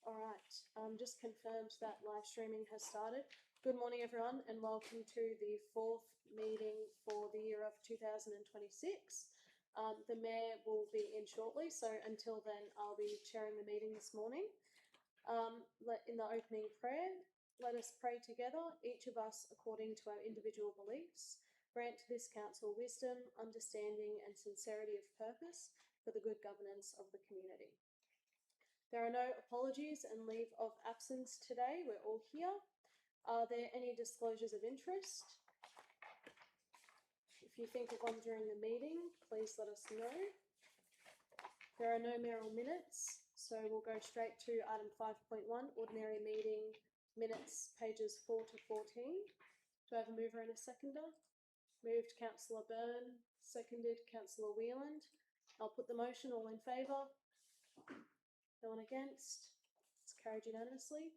All right, just confirmed that live streaming has started. Good morning, everyone, and welcome to the fourth meeting for the year of 2026. The Mayor will be in shortly, so until then, I'll be chairing the meeting this morning. In the opening prayer, let us pray together, each of us according to our individual beliefs. Grant to this council wisdom, understanding, and sincerity of purpose for the good governance of the community. There are no apologies and leave of absence today. We're all here. Are there any disclosures of interest? If you think of one during the meeting, please let us know. There are no mayoral minutes, so we'll go straight to item 5.1, ordinary meeting minutes, pages 4 to 14. Do I have a mover and a seconder? Moved Councillor Byrne, seconded Councillor Wheeland. I'll put the motion. All in favour? No one against? It's carried unanimously.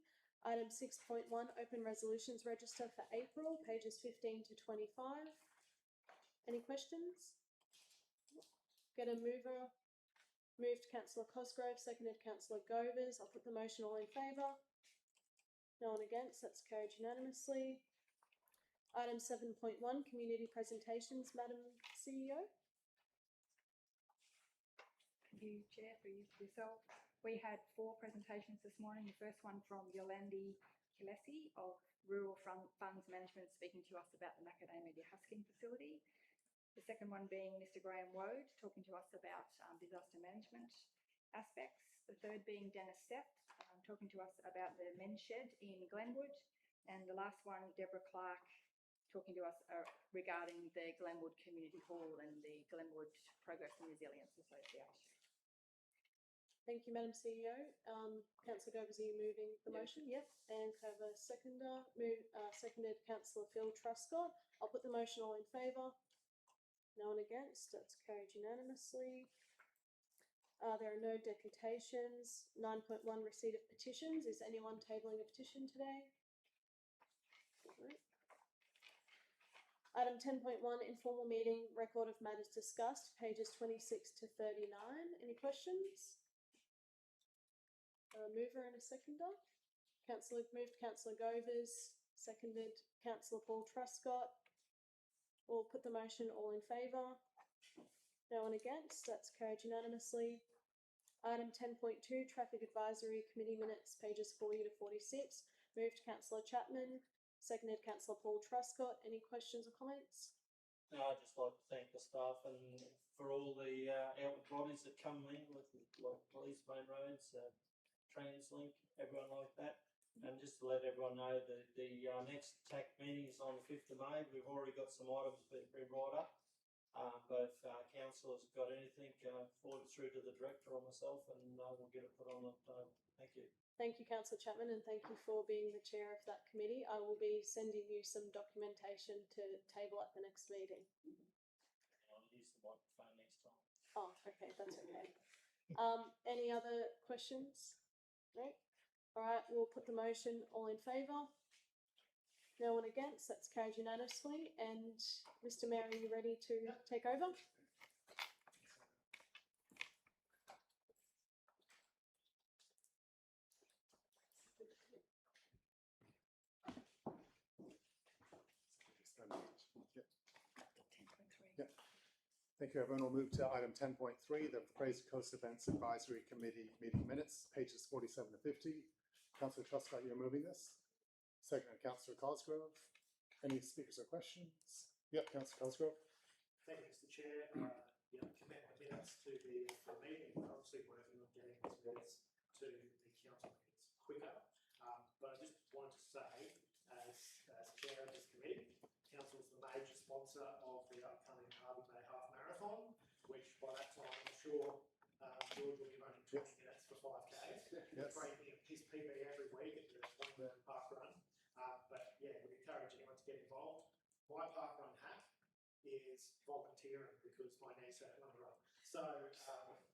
Item 6.1, open resolutions register for April, pages 15 to 25. Any questions? Get a mover. Moved Councillor Cosgrove, seconded Councillor Govers. I'll put the motion. All in favour? No one against? That's carried unanimously. Item 7.1, community presentations. Madam CEO. Thank you, Chair, for yourself. We had 4 presentations this morning. The first one from Yolandi Kilesi of Rural Funds Management, speaking to us about the Macadamia Husking facility. The second one being Mr. Graham Wode, talking to us about disaster management aspects. The third being Dennis Sepp, talking to us about the men's shed in Glenwood. And the last one, Deborah Clark, talking to us regarding the Glenwood Community Hall and the Glenwood Progress and Resilience Association. Thank you, Madam CEO. Councillor Govers, are you moving the motion? Yep. And have a seconder. Seconded Councillor Phil Truscott. I'll put the motion. All in favour? No one against? That's carried unanimously. There are no deputations. 9.1, receipt of petitions. Is anyone tabling a petition today? Right. Item 10.1, informal meeting, record of matters discussed, pages 26 to 39. Any questions? Mover and a seconder. Moved Councillor Govers, seconded Councillor Paul Truscott. We'll put the motion. All in favour? No one against? That's carried unanimously. Item 10.2, Traffic Advisory Committee minutes, pages 40 to 46. Moved Councillor Chapman, seconded Councillor Paul Truscott. Any questions or comments? No, I'd just like to thank the staff and for all the outward bodies that come in with like police, main roads, Translink, everyone like that. And just to let everyone know that the next TAC meeting is on the 5th of May. We've already got some items being brought up. But if council has got anything, forward through to the director or myself, and we'll get it put on the table. Thank you. Thank you, Councillor Chapman, and thank you for being the chair of that committee. I will be sending you some documentation to table at the next meeting. I'll use the microphone next time. Oh, okay, that's okay. Any other questions? No? All right, we'll put the motion. All in favour? No one against? That's carried unanimously. And Mr. Mayor, are you ready to take over? Yep. Thank you, everyone. We'll move to item 10.3, the Fraser Coast Events Advisory Committee meeting minutes, pages 47 to 50. Councillor Truscott, you're moving this. Second, Councillor Cosgrove. Any speakers or questions? Yep, Councillor Cosgrove. Thank you, Mr. Chair. Commit my minutes to the meeting. We're obviously working on getting these minutes to the council meetings quicker. But I just wanted to say, as chair of this committee, council is the major sponsor of the upcoming Harvey Bay Half Marathon, which by that time I'm sure George will be running 20 minutes for 5Ks. Yes. Breaking his PB every week at the Longburn Park Run. But yeah, we encourage anyone to get involved. My park run hack is volunteering because my knees hurt when I run. So,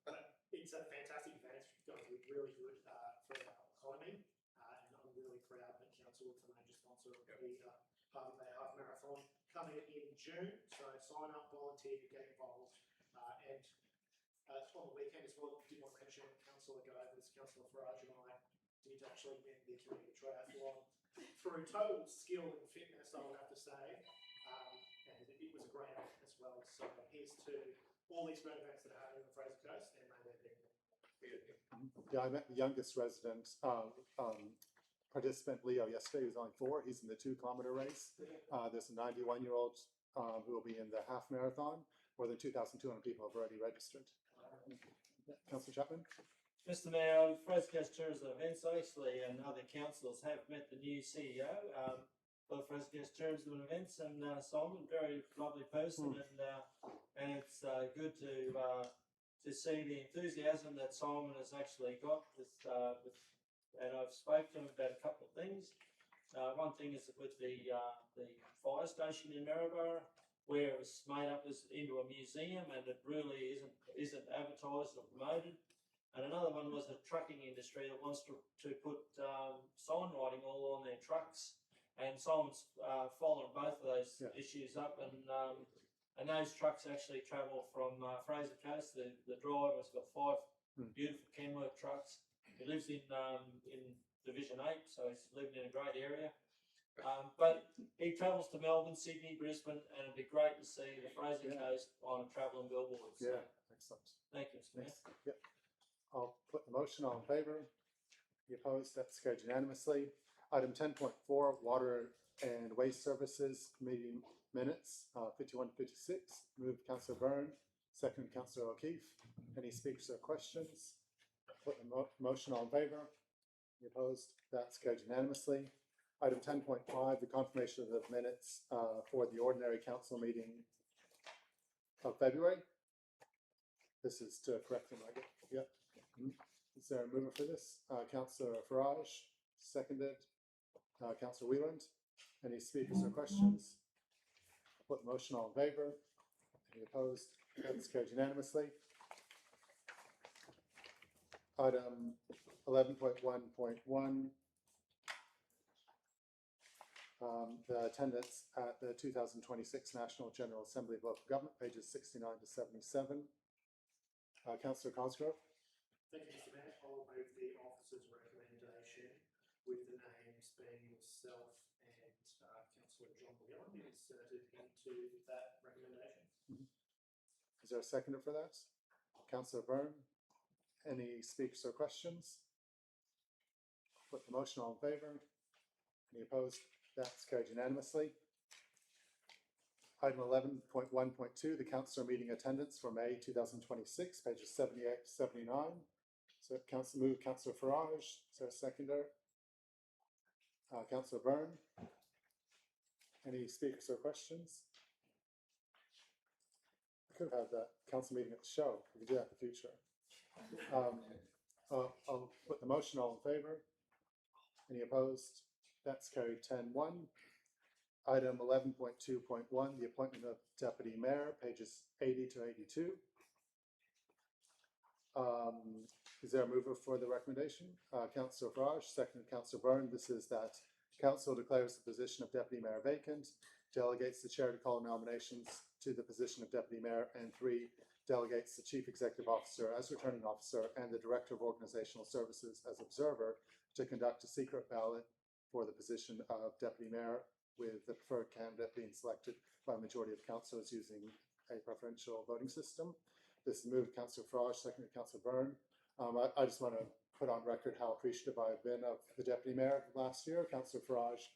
but it's a fantastic event. It's going to be really good for our economy. And I'm really proud that council is the major sponsor of the Harvey Bay Half Marathon coming in June. So sign up, volunteer, get involved. And on the weekend as well, I did want to mention Councillor Govers, Councillor Fraser and I did actually win the community triathlon through total skill and fitness, I would have to say. And it was a great event as well. So here's to all these great events that are happening on the Fraser Coast, and may they be. Yeah, I met the youngest resident participant, Leo, yesterday. He was only 4. He's in the 2-kilometer race. There's a 91-year-old who will be in the half marathon. More than 2,200 people have already registered. Councillor Chapman? Mr Mayor, Fraser Coast Tourism Events actually and other councillors have met the new CEO for Fraser Coast Tourism Events, and Simon, very lovely person, and it's good to see the enthusiasm that Simon has actually got with and I've spoken to him about a couple of things. One thing is with the fire station in Maryborough, where it was made up as into a museum and it really isn't advertised or promoted. And another one was the trucking industry that wants to put sign writing all on their trucks. And Simon's following both of those issues up, and those trucks actually travel from Fraser Coast. The driver's got 5 beautiful Kenworth trucks. He lives in Division 8, so he's living in a great area. But he travels to Melbourne, Sydney, Brisbane, and it'd be great to see the Fraser Coast on a travelling billboard. So, Excellent. thank you, Mr Mayor. Yep. I'll put the motion. All in favour? Any opposed? That's carried unanimously. Item 10.4, Water and Waste Services Meeting Minutes, 51 to 56. Moved Councillor Byrne, second Councillor O'Keefe. Any speakers or questions? Put the motion. All in favour? Any opposed? That's carried unanimously. Item 10.5, the confirmation of the minutes for the ordinary council meeting of February. This is to correct them, I guess. Yep. Is there a mover for this? Councillor Farage, seconded. Councillor Wheeland. Any speakers or questions? Put the motion. All in favour? Any opposed? That's carried unanimously. Item 11.1.1. The attendance at the 2026 National General Assembly of Local Government, pages 69 to 77. Councillor Cosgrove. Thank you, Mr Mayor. I'll move the officer's recommendation with the names being yourself and Councillor John Whelan inserted into that recommendation. Is there a seconder for that? Councillor Byrne. Any speakers or questions? Put the motion. All in favour? Any opposed? That's carried unanimously. Item 11.1.2, the councillor meeting attendance for May 2026, pages 78 to 79. So move Councillor Farage. Is there a seconder? Councillor Byrne. Any speakers or questions? I could have had that council meeting at the show. We could do that in the future. I'll put the motion. All in favour? Any opposed? That's carried 10-1. Item 11.2.1, the appointment of Deputy Mayor, pages 80 to 82. Is there a mover for the recommendation? Councillor Farage, second Councillor Byrne. This is that Council declares the position of Deputy Mayor vacant, delegates the Chair to call nominations to the position of Deputy Mayor, and 3, delegates the Chief Executive Officer as returning officer and the Director of Organisational Services as observer to conduct a secret ballot for the position of Deputy Mayor, with the preferred candidate being selected by a majority of councillors using a preferential voting system. This is moved Councillor Farage, seconded Councillor Byrne. I just want to put on record how appreciative I have been of the Deputy Mayor last year. Councillor Farage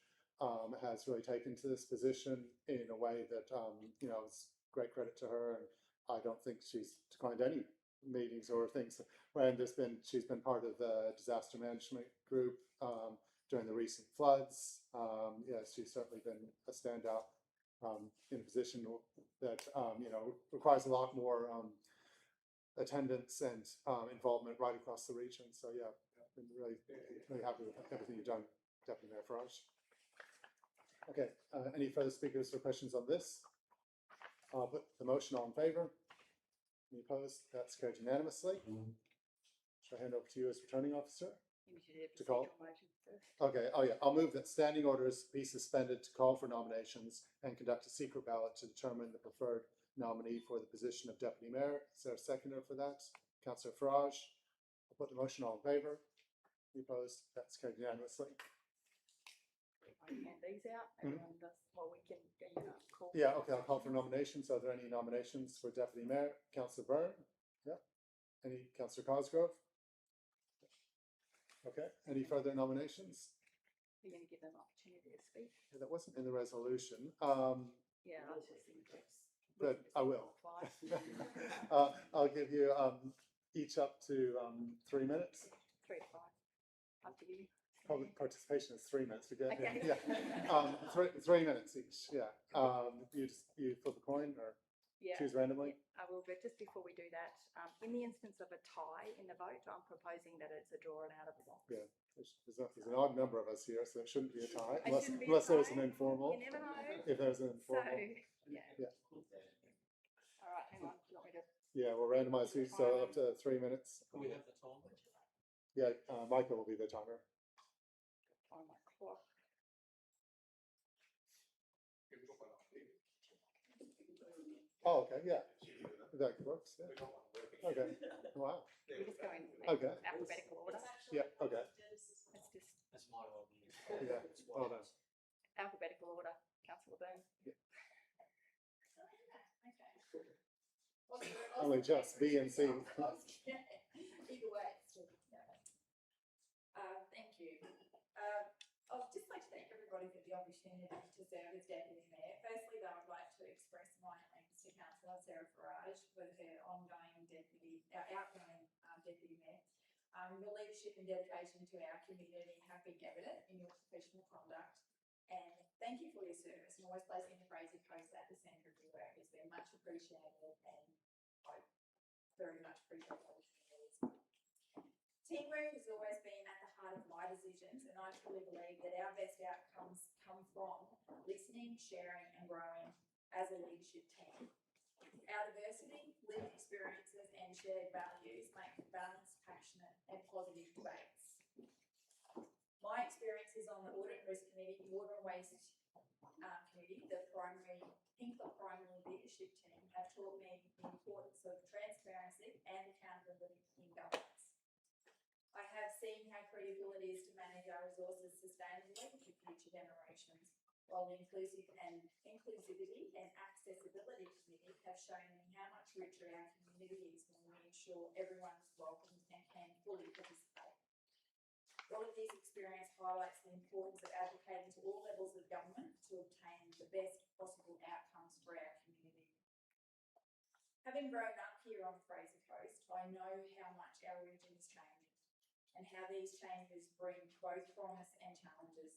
has really taken to this position in a way that, you know, it's great credit to her, and I don't think she's declined any meetings or things when she's been part of the disaster management group during the recent floods. Yes, she's certainly been a standout in a position that you know, requires a lot more attendance and involvement right across the region. So yeah, I've been really happy with everything you've done, Deputy Mayor Farage. Okay, any further speakers or questions on this? I'll put the motion. All in favour? Any opposed? That's carried unanimously. Shall I hand over to you as returning officer? To call. Okay, oh yeah, I'll move that standing orders be suspended to call for nominations and conduct a secret ballot to determine the preferred nominee for the position of Deputy Mayor. Is there a seconder for that? Councillor Farage. I'll put the motion. All in favour? Any opposed? That's carried unanimously. I hand these out, everyone does, well, we can, call. Yeah, okay, I'll call for nominations. Are there any nominations for Deputy Mayor? Councillor Byrne? Yeah. Any, Councillor Cosgrove? Okay, any further nominations? You're gonna give them an opportunity to speak. Yeah, that wasn't in the resolution. Yeah, I was just thinking. Good, I will. Apply. I'll give you each up to 3 minutes. 3 to 5, up to you. Public participation is 3 minutes. Forget Okay. Yeah, 3 minutes each. Yeah. You flip a coin or Yeah. choose randomly. I will, but just before we do that, in the instance of a tie in the vote, I'm proposing that it's a draw and out of the box. Yeah. There's an odd number of us here, so it shouldn't be a tie It unless, shouldn't be a unless there's tie. an informal. You never know. If there's an So, informal. yeah. Yeah. All right, hang on. Do you want me to? Yeah, we'll randomize these, so up to 3 minutes. Can we have the time? Yeah, Michael will be the timer. Find my clock. Oh, okay, yeah. That works, yeah. Okay, wow. We're just going Okay. alphabetical order. Yeah, okay, It's just That's my idea. yeah, well done. alphabetical order. Councillor Byrne. Only just B and C. Either way, it's still thank you. I'd just like to thank everybody for the opportunity to serve as Deputy Mayor. Firstly, though, I'd like to express my thanks to Councillor Sarah Farage for her outgoing Deputy Mayor. Your leadership and dedication to our community have been evident in your professional conduct. And thank you for your service and always placing the Fraser Coast at the centre of your work. It's been much appreciated, and I very much appreciate all the communities. Teamwork has always been at the heart of my decisions, and I truly believe that our best outcomes come from listening, sharing and growing as a leadership team. Our diversity, lived experiences and shared values make for balanced, passionate and positive debates. My experiences on the Audit and Risk Committee, Water and Waste Committee, the Hinkler Primary Leadership Team, have taught me the importance of transparency and accountability in governance. I have seen how critical it is to manage our resources sustainably for future generations, while the Inclusivity and Accessibility Committee have shown me how much richer our community is when we ensure everyone is welcome and can fully participate. All of this experience highlights the importance of advocating to all levels of government to obtain the best possible outcomes for our community. Having grown up here on the Fraser Coast, I know how much our region is changing and how these changes bring both promise and challenges.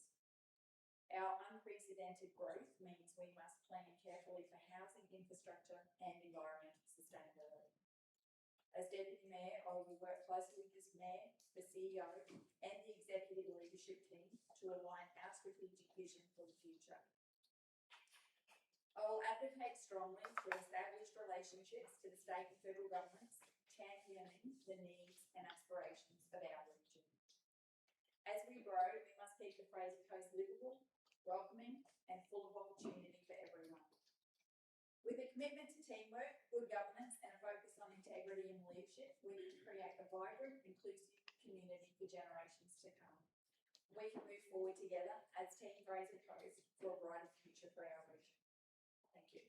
Our unprecedented growth means we must plan carefully for housing, infrastructure and environmental sustainability. As Deputy Mayor, I will work closely with this Mayor, the CEO and the Executive Leadership Team to align our strategic vision for the future. I will advocate strongly for established relationships to the state and federal governments, championing the needs and aspirations of our region. As we grow, we must keep the Fraser Coast livable, welcoming and full of opportunity for everyone. With a commitment to teamwork, good governance and a focus on integrity and leadership, we can create a vibrant, inclusive community for generations to come. We can move forward together as Team Fraser Coast for a brighter future for our region. Thank you.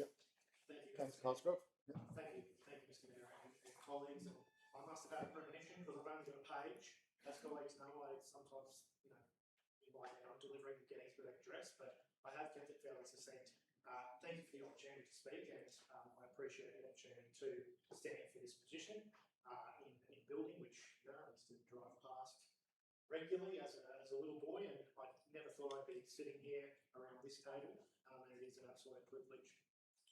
Yep. Thank you. Councillor Cosgrove? Yeah. Thank you, Mr. Mayor and colleagues. And I must have had a premonition because I've only got a page. As colleagues know, I sometimes, invite out on delivering the Gettysburg address, but I have kept it fairly succinct. Thank you for the opportunity to speak, and I appreciate the opportunity to stand for this position in building, which I used to drive past regularly as a little boy, and I never thought I'd be sitting here around this table, and it is an absolute privilege.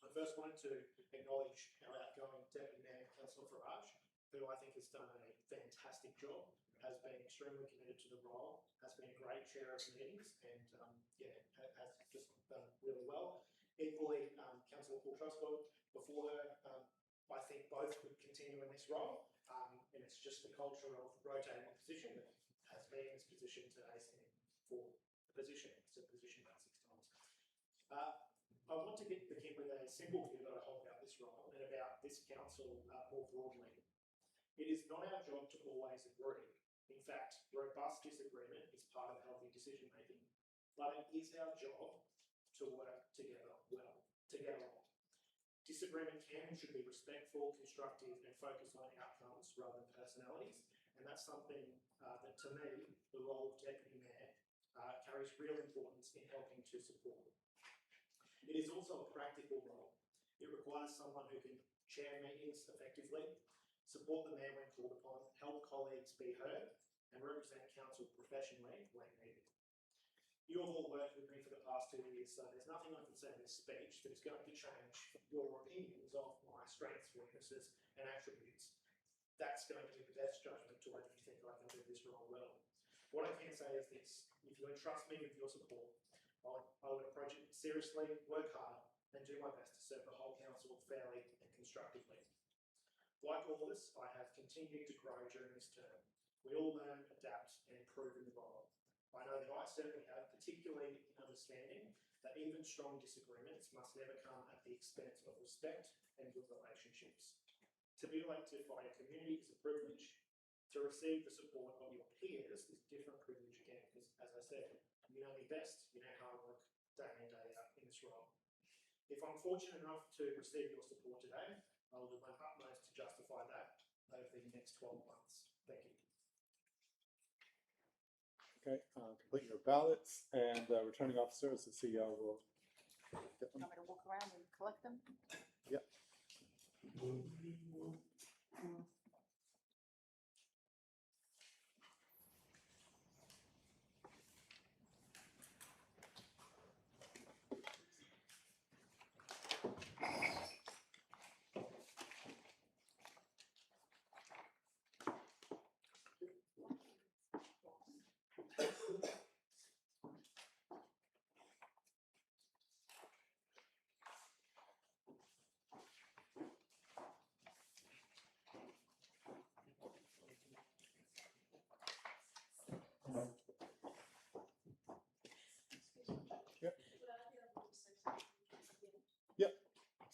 I first wanted to acknowledge our outgoing Deputy Mayor, Councillor Farage, who I think has done a fantastic job, has been extremely committed to the role, has been a great chair of meetings, and has just done really well. Equally, Councillor Paul Trustwell before her, I think both could continue in this role, and it's just the culture of rotating the position that has been in this position today, standing for the position. It's a position about 6 times. I want to begin with a simple view that I hold about this role and about this this council more broadly. It is not our job to always agree. In fact, robust disagreement is part of healthy decision making. But it is our job to work together well, to get along. Disagreement can and should be respectful, constructive, and focused on outcomes rather than personalities. And that's something that, to me, the role of Deputy Mayor carries real importance in helping to support. It is also a practical role. It requires someone who can chair meetings effectively, support the Mayor when called upon, help colleagues be heard, and represent council professionally when needed. You have all worked with me for the past 2 years, so there's nothing I can say in this speech that is going to change your opinions of my strengths, weaknesses, and attributes. That's going to be the best judgment to whether you think I can do this role well. What I can say is this: if you entrust me with your support, I would approach it seriously, work hard, and do my best to serve the whole council fairly and constructively. Like all of us, I have continued to grow during this term. We all learn, adapt, and improve in the role. I know that I certainly have, particularly in understanding that even strong disagreements must never come at the expense of respect and good relationships. To be elected by a community is a privilege. To receive the support of your peers is a different privilege again, because as I said, you know me best, you know how I work day in, day out in this role. If I'm fortunate enough to receive your support today, I will do my utmost to justify that over the next 12 months. Thank you. Okay, complete your ballots, and returning officer, as the CEO, will get You them. want me to walk around and collect them? Yep.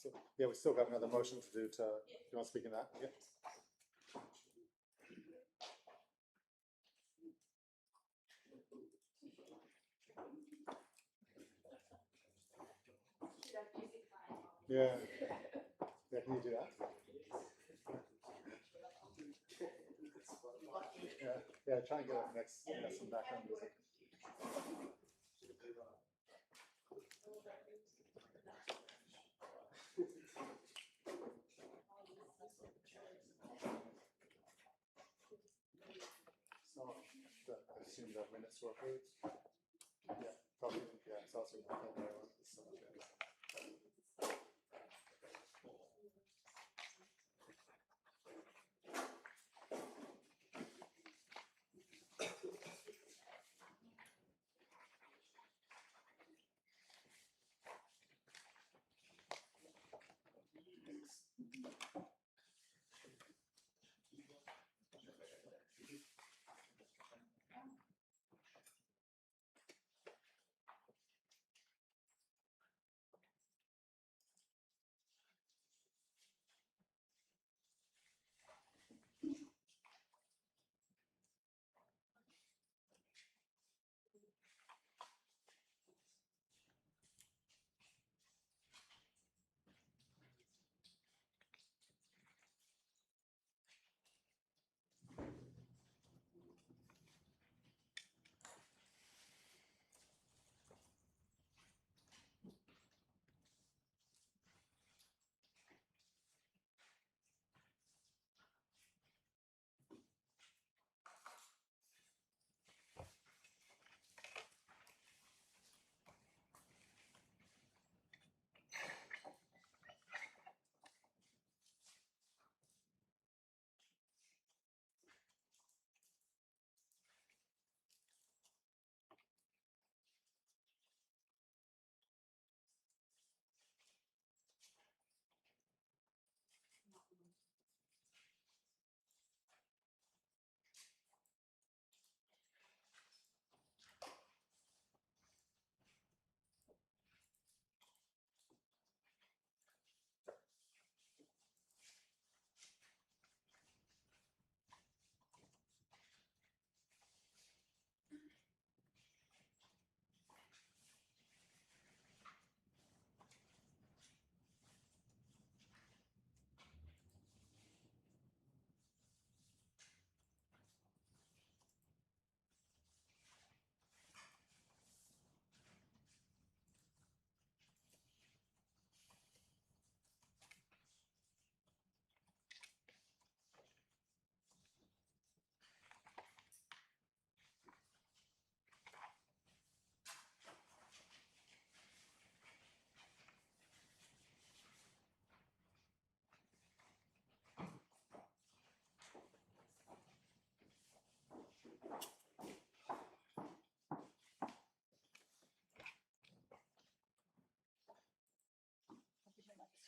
So, yeah, we still got another motion to do. You want to speak in that? Yeah. Yeah. Yeah, can you do that? Yeah, try and get up next, some background music. So, I assume that minutes were approved. Yeah, probably, yeah, it's also.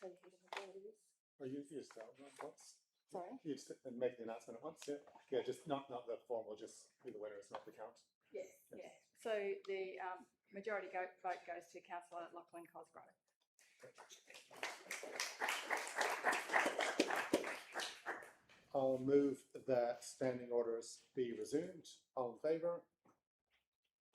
tell you who the majority is. Or you just tell them once. Sorry? You just make the announcement at once, yeah. Yeah, just not the formal, just who the winner is, not the count. Yes, yeah. So the majority vote goes to Councillor Lachlan Cosgrove. I'll move that standing orders be resumed. All in favour?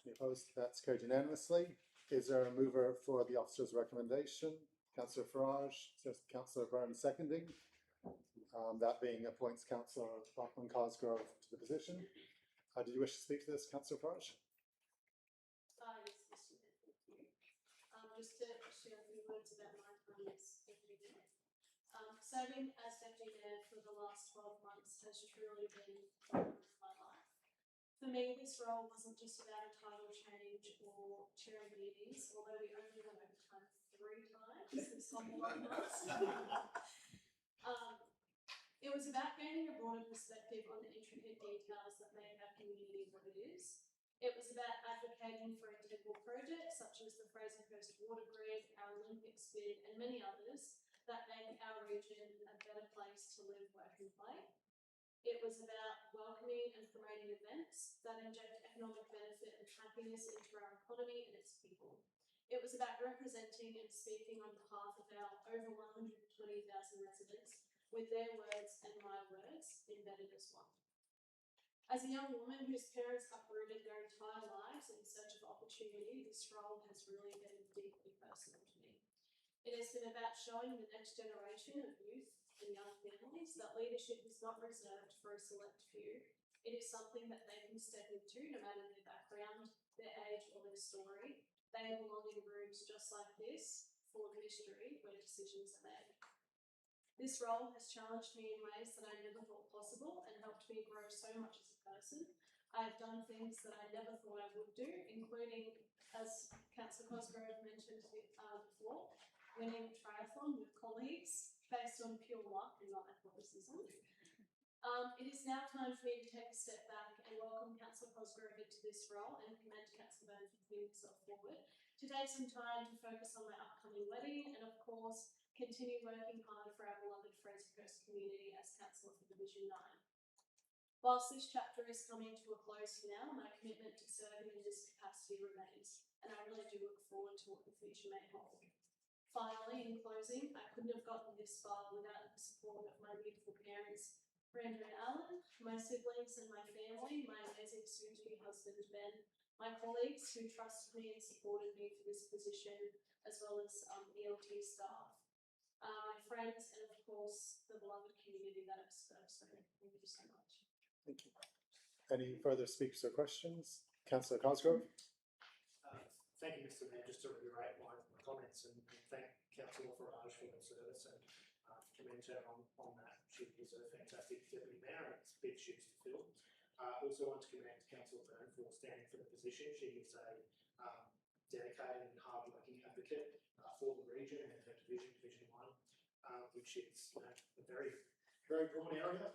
Any opposed? That's carried unanimously. Is there a mover for the officer's recommendation? Councillor Farage, says Councillor Byrne seconding. That being appoints Councillor Lachlan Cosgrove to the position. Did you wish to speak to this, Councillor Farage? Yes, Mr. Mayor, thank you. Just to share a few words about my time as Deputy Mayor. Serving as Deputy Mayor for the last 12 months has truly been the love of my life. For me, this role wasn't just about a title change or chairing meetings, although we only went overtime 3 times this whole 12 months. It was about gaining a broader perspective on the intricate details that make our community what it is. It was about advocating for integral projects such as the Fraser Coast Water Grid, our Olympics bid, and many others that make our region a better place to live, work and play. It was about welcoming and promoting events that inject economic benefit and happiness into our economy and its people. It was about representing and speaking on behalf of our over 120,000 residents with their words and my words embedded as one. As a young woman whose parents uprooted their entire lives in search of opportunity, this role has really been deeply personal to me. It has been about showing the next generation of youth and young families that leadership is not reserved for a select few. It is something that they can step into no matter their background, their age or their story. They belong in rooms just like this, full of mystery, where decisions are made. This role has challenged me in ways that I never thought possible and helped me grow so much as a person. I've done things that I never thought I would do, including, as Councillor Cosgrove mentioned before, winning a triathlon with colleagues based on pure luck and not athleticism. It is now time for me to take a step back and welcome Councillor Cosgrove into this role and commend Councillor Byrne for putting himself forward to take some time to focus on my upcoming wedding and, of course, continue working hard for our beloved Fraser Coast community as Councillor for Division 9. Whilst this chapter is coming to a close now, my commitment to serving in this capacity remains, and I really do look forward to what the future may hold. Finally, in closing, I couldn't have gotten this far without the support of my beautiful parents, Brenda and Alan, my siblings and my family, my amazing soon-to-be husband, Ben, my colleagues who trusted me and supported me for this position, as well as ELT staff. My friends, and of course, the beloved community that I've served. So thank you so much. Thank you. Any further speakers or questions? Councillor Cosgrove? Thank you, Mr. Mayor. Just to reiterate my comments and thank Councillor Farage for her service and commend her on that. She is a fantastic Deputy Mayor and it's big shoes to fill. Also want to commend Councillor Byrne for standing for the position. She is a dedicated and hard-working advocate for the region and her division, Division 1, which is a very, very broad area,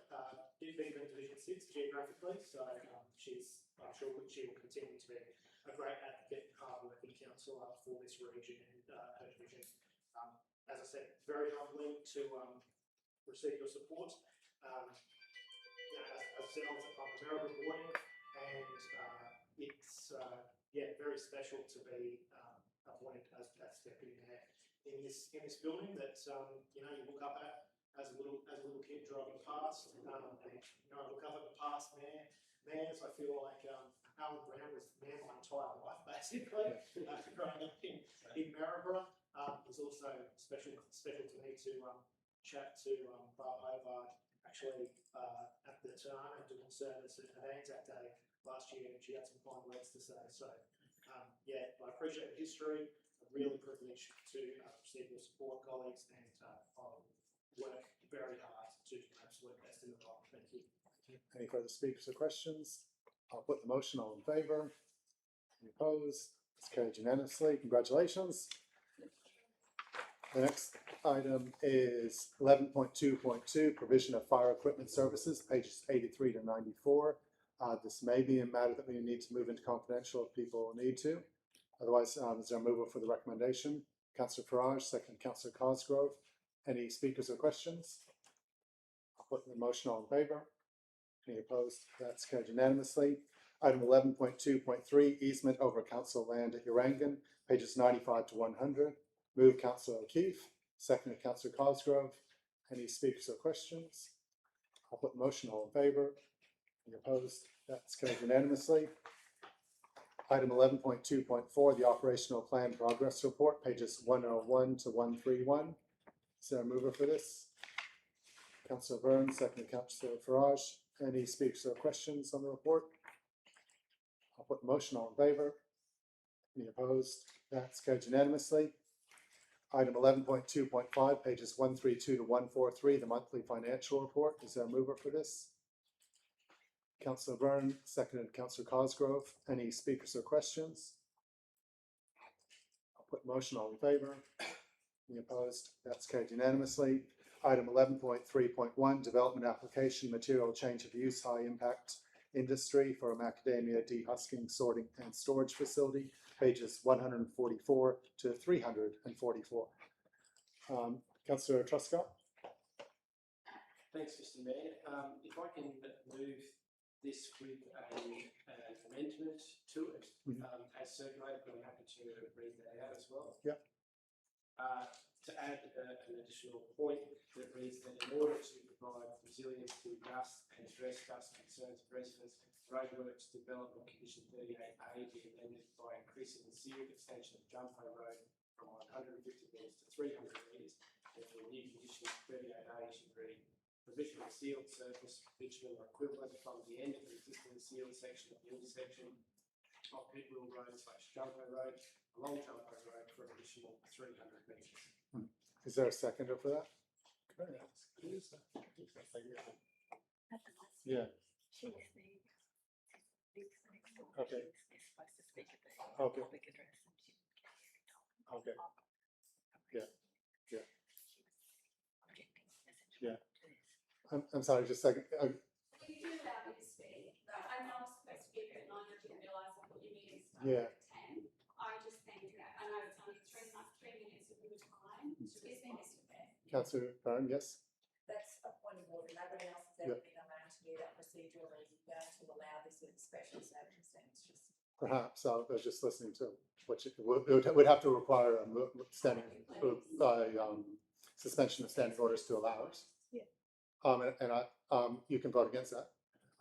bigger than Division 6 geographically. So I'm sure that she will continue to be a great advocate and hard-working councillor for this region and her division. As I said, very humbling to receive your support. As I said, I'm a member of the board, and it's very special to be appointed as Deputy Mayor in this building that you look up at as a little kid driving past, and I look up at the past mayors. I feel like Alan Brown was mayor my entire life, basically. Growing up in Maryborough, it's also special to me to chat to Barb Hobart, actually at the time and doing service at Anzac Day last year, and she had some kind words to say. So I appreciate the history. I'm really privileged to receive your support, colleagues, and I'll work very hard to do my absolute best in the role. Thank you. Any further speakers or questions? I'll put the motion. All in favour? Any opposed? It's carried unanimously. Congratulations. The next item is 11.2.2, provision of fire equipment services, pages 83 to 94. This may be a matter that we need to move into confidential if people need to. Otherwise, is there a mover for the recommendation? Councillor Farage, second Councillor Cosgrove. Any speakers or questions? I'll put the motion all in favour. Any opposed? That's carried unanimously. Item 11.2.3, easement over council land at Urangan, pages 95 to 100. Move Councillor O'Keefe, seconded Councillor Cosgrove. Any speakers or questions? I'll put the motion all in favour. Any opposed? That's carried unanimously. Item 11.2.4, the operational plan progress report, pages 101 to 131. Is there a mover for this? Councillor Burns, seconded Councillor Farage. Any speakers or questions on the report? I'll put the motion all in favour. Any opposed? That's carried unanimously. Item 11.2.5, pages 132 to 143, the monthly financial report. Is there a mover for this? Councillor Byrne, seconded Councillor Cosgrove. Any speakers or questions? I'll put the motion all in favour. Any opposed? That's carried unanimously. Item 11.3.1, development application, material change of use, high impact industry for a macadamia dehusking, sorting and storage facility, pages 144 to 344. Councillor Truscott. Thanks, Mr. Mayor. If I can move this with an amendment to it, as circulated, I'm happy to read that out as well. Yep. To add an additional point that reads that in order to provide resilience to dust and address dust concerns of residents, roadworks development condition 38A be amended by increasing the sealed extension of Jumpo Road from 150 metres to 300 metres, and for new condition 38A should read provision of sealed surface bitumen or equivalent from the end of the existing sealed section of the intersection of Pitwell Road / Jumpo Road along Jumpo Road for an additional 300 metres. Is there a seconder for that? Yeah. Okay. Okay. Okay. Yeah. Yeah. Yeah. I'm sorry, just a second. You do allow me to speak. I know I'm supposed to be here at 9, I didn't realise I thought your meeting started at 10. I just think that, I know it's only 3 minutes of your time. Excuse me, Mr. Mayor. Councillor Byrne, yes? That's a point of order. Nobody else has ever been allowed to do that procedurally, to allow this with special circumstance. Just Perhaps. I was just listening to what it would have to require a suspension of standing orders to allow it. Yeah. You can vote against that.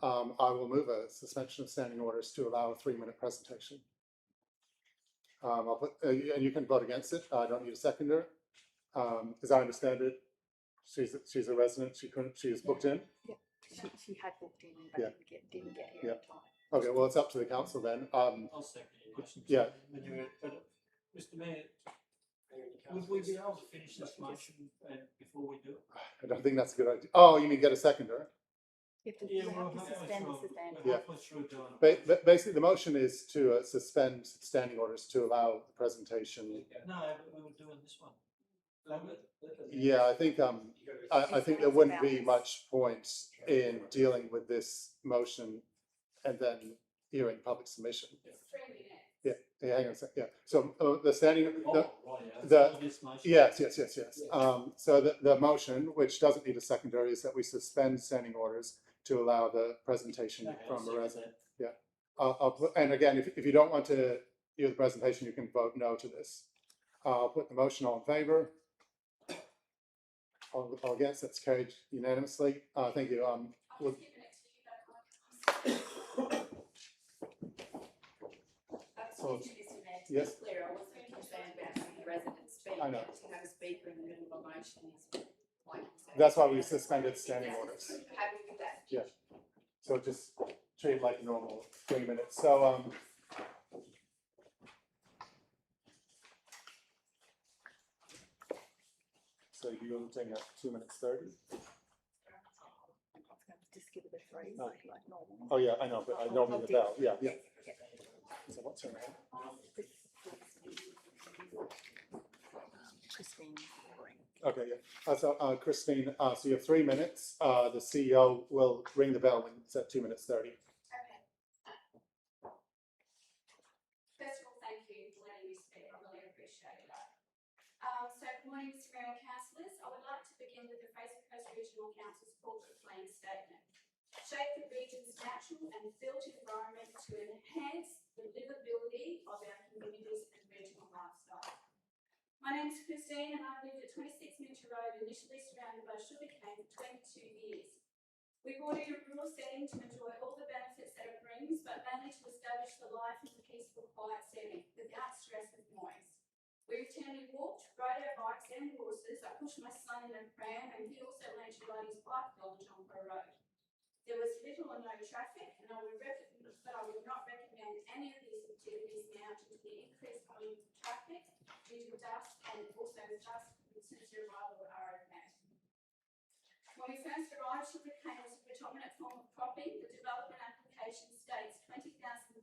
I will move a suspension of standing orders to allow a 3-minute presentation. I'll put, and you can vote against it. I don't need a seconder. As I understand it, she's a resident. She is booked in. Yeah, she had booked in, but didn't get here in time. Okay, well, it's up to the council then. I'll second your motion. Yeah. Mr. Mayor, would we be able to finish this motion before we do it? I don't think that's a good idea. Oh, you mean get a seconder? You have to, Yeah, you have to suspend the standing. Yeah. Halfway through doing it. Basically, the motion is to suspend standing orders to allow the presentation. No, but we were doing this one. Yeah, I think I think there wouldn't be much point in dealing with this motion and then hearing public submission. it's 3 minutes. Yeah, hang on a second. Yeah, so the standing. This motion. Yes. So the motion, which doesn't need a secondary, is that we suspend standing orders to allow the presentation from a resident. Yeah. I'll put, and again, if you don't want to hear the presentation, you can vote no to this. I'll put the motion all in favour. All against, that's carried unanimously. Thank you. I'll just give it to you, Mr. Mayor, to yes. be clear, I wasn't concerned about having the residents speak. I know. To have a speaker in the middle of a motion is my concern. That's why we suspended standing orders. Happy with that? Yeah. So just treat it like a normal 3 minutes. So so you're taking out 2 minutes 30. Just give it a 3, Oh. like normal. Oh yeah, I know, but I normally the bell. Yeah. So what's her name? Christine. Okay, yeah. So Christine, so you have 3 minutes. The CEO will ring the bell when it's at 2 minutes 30. Okay. First of all, thank you for letting me speak. I really appreciate that. So good morning, Mr. Mayor and councillors. I would like shape the region's natural and built environment to enhance the livability of our communities and regional lifestyle. My name is Christine and I've lived at 26 Minter Road, initially surrounded by sugarcane for 22 years. We brought in a rural setting to enjoy all the benefits that it brings, but mainly to establish the life in a peaceful, quiet setting without stress and noise. We routinely walked, rode our bikes and horses. I pushed my son in a pram and he also learned to ride his bike along Jompo Road. There was little or no traffic, and I would not recommend any of these activities now due to the increased volume of traffic due to dust and also dust since the arrival of RFM. When we first arrived, sugarcane was a predominant form of cropping. The development application states 20,000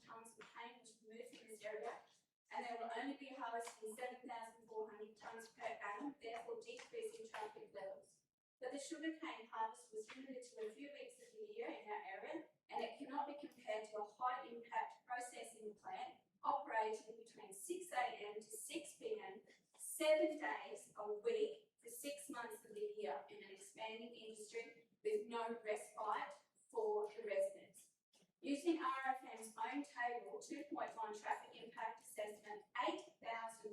tonnes of cane was removed from this area, and they will only be harvesting 7,400 tonnes per annum, therefore decreasing traffic levels. But the sugarcane harvest was limited to a few weeks of the year in our area, and it cannot be compared to a high-impact processing plant operating between 6 a.m. to 6 p.m. 7 days a week for 6 months of the year in an expanding industry with no respite for the residents. Using RFM's own table, 2.1 traffic impact assessment, 8,372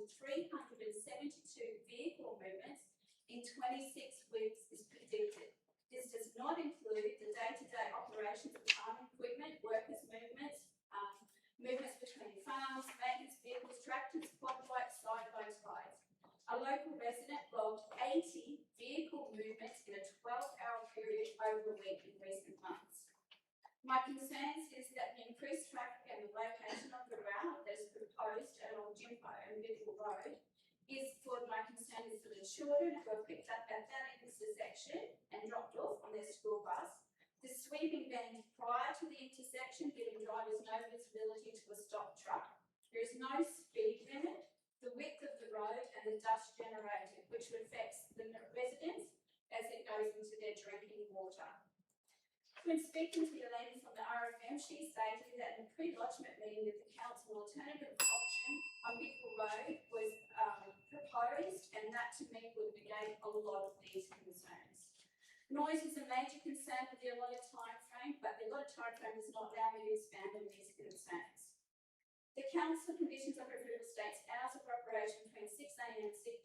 vehicle movements in 26 weeks is predicted. This does not include the day-to-day operations of farm equipment, workers' movements, movements between farms, maintenance vehicles, tractors, quad bikes, side-by-sides. A local resident logged 80 vehicle movements in a 12-hour period over a week in recent months. My concerns is that the increased traffic and the location of the route that is proposed along Jimpo and Bidwell Road is for my concern is for the children who are picked up at that intersection and dropped off on their school bus, the sweeping bend prior to the intersection giving drivers no visibility to a stopped truck. There is no speed limit, the width of the road and the dust generated, which affects the residents as it goes into their drinking water. When speaking to the lady from the RFM, she stated that in the pre-lodgement meeting with the council, alternative option on Bidwell Road was proposed, and that to me would negate a lot of these concerns. Noise is a major concern with the allotted time frame, but the allotted time frame does not allow me to expand on these concerns. The council conditions of approval states hours of operation between 6 a.m. and 6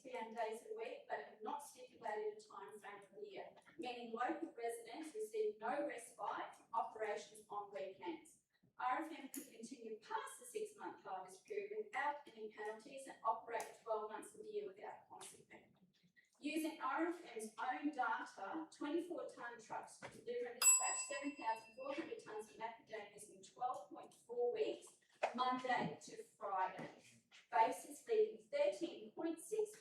p.m. days a week, but have not stipulated a time frame for the year, meaning local residents receive no respite from operations on weekends. RFM could continue past the 6-month harvest period without any penalties and operate 12 months of the year without consequence. Using RFM's own data, 24-tonne trucks could deliver and dispatch 7,400 tonnes of macadamias in 12.4 weeks, Monday to Friday. Basis leaving 13.6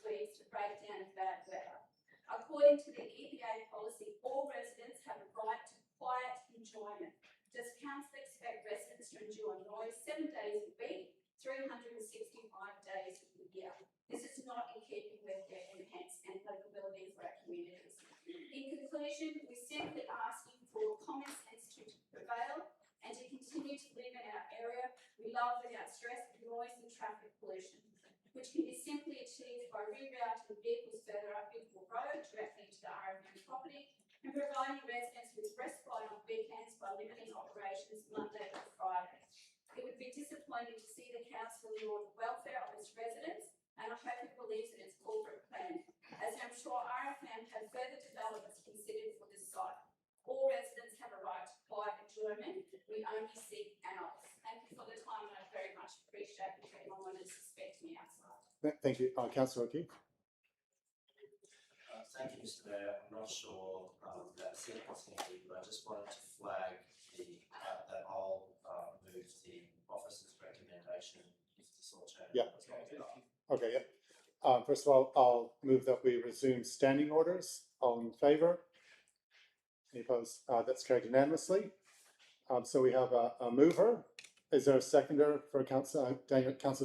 weeks to break down in bad weather. According to the EPA policy, all residents have a right to quiet enjoyment. Does council expect residents to endure noise 7 days a week, 365 days of the year? This is not in keeping with their enhanced and livability for our communities. In conclusion, we're simply asking for common sense to prevail and to continue to live in our area we love without stress, noise and traffic pollution, which can be simply achieved by rerouting vehicles further up Bidwell Road directly to the RFM property and providing residents with respite on weekends by limiting operations Monday to Friday. It would be disappointing to see the council ignore the welfare of its residents, and I hope it believes in its corporate plan, as I'm sure RFM have further developments considered for this site. All residents have a right to quiet enjoyment. We only seek ours. Thank you for the time, and I very much appreciate you taking a moment to suspect me outside. Thank you. Councillor O'Keefe. Thank you, Mr. Mayor. I'm not sure that sequence here, but I just wanted to flag that I'll move the officer's recommendation if this alternative is not adopted. Okay, yeah. First of all, I'll move that we resume standing orders. All in favour? Any opposed? That's carried unanimously. So we have a mover. Is there a seconder for Councillor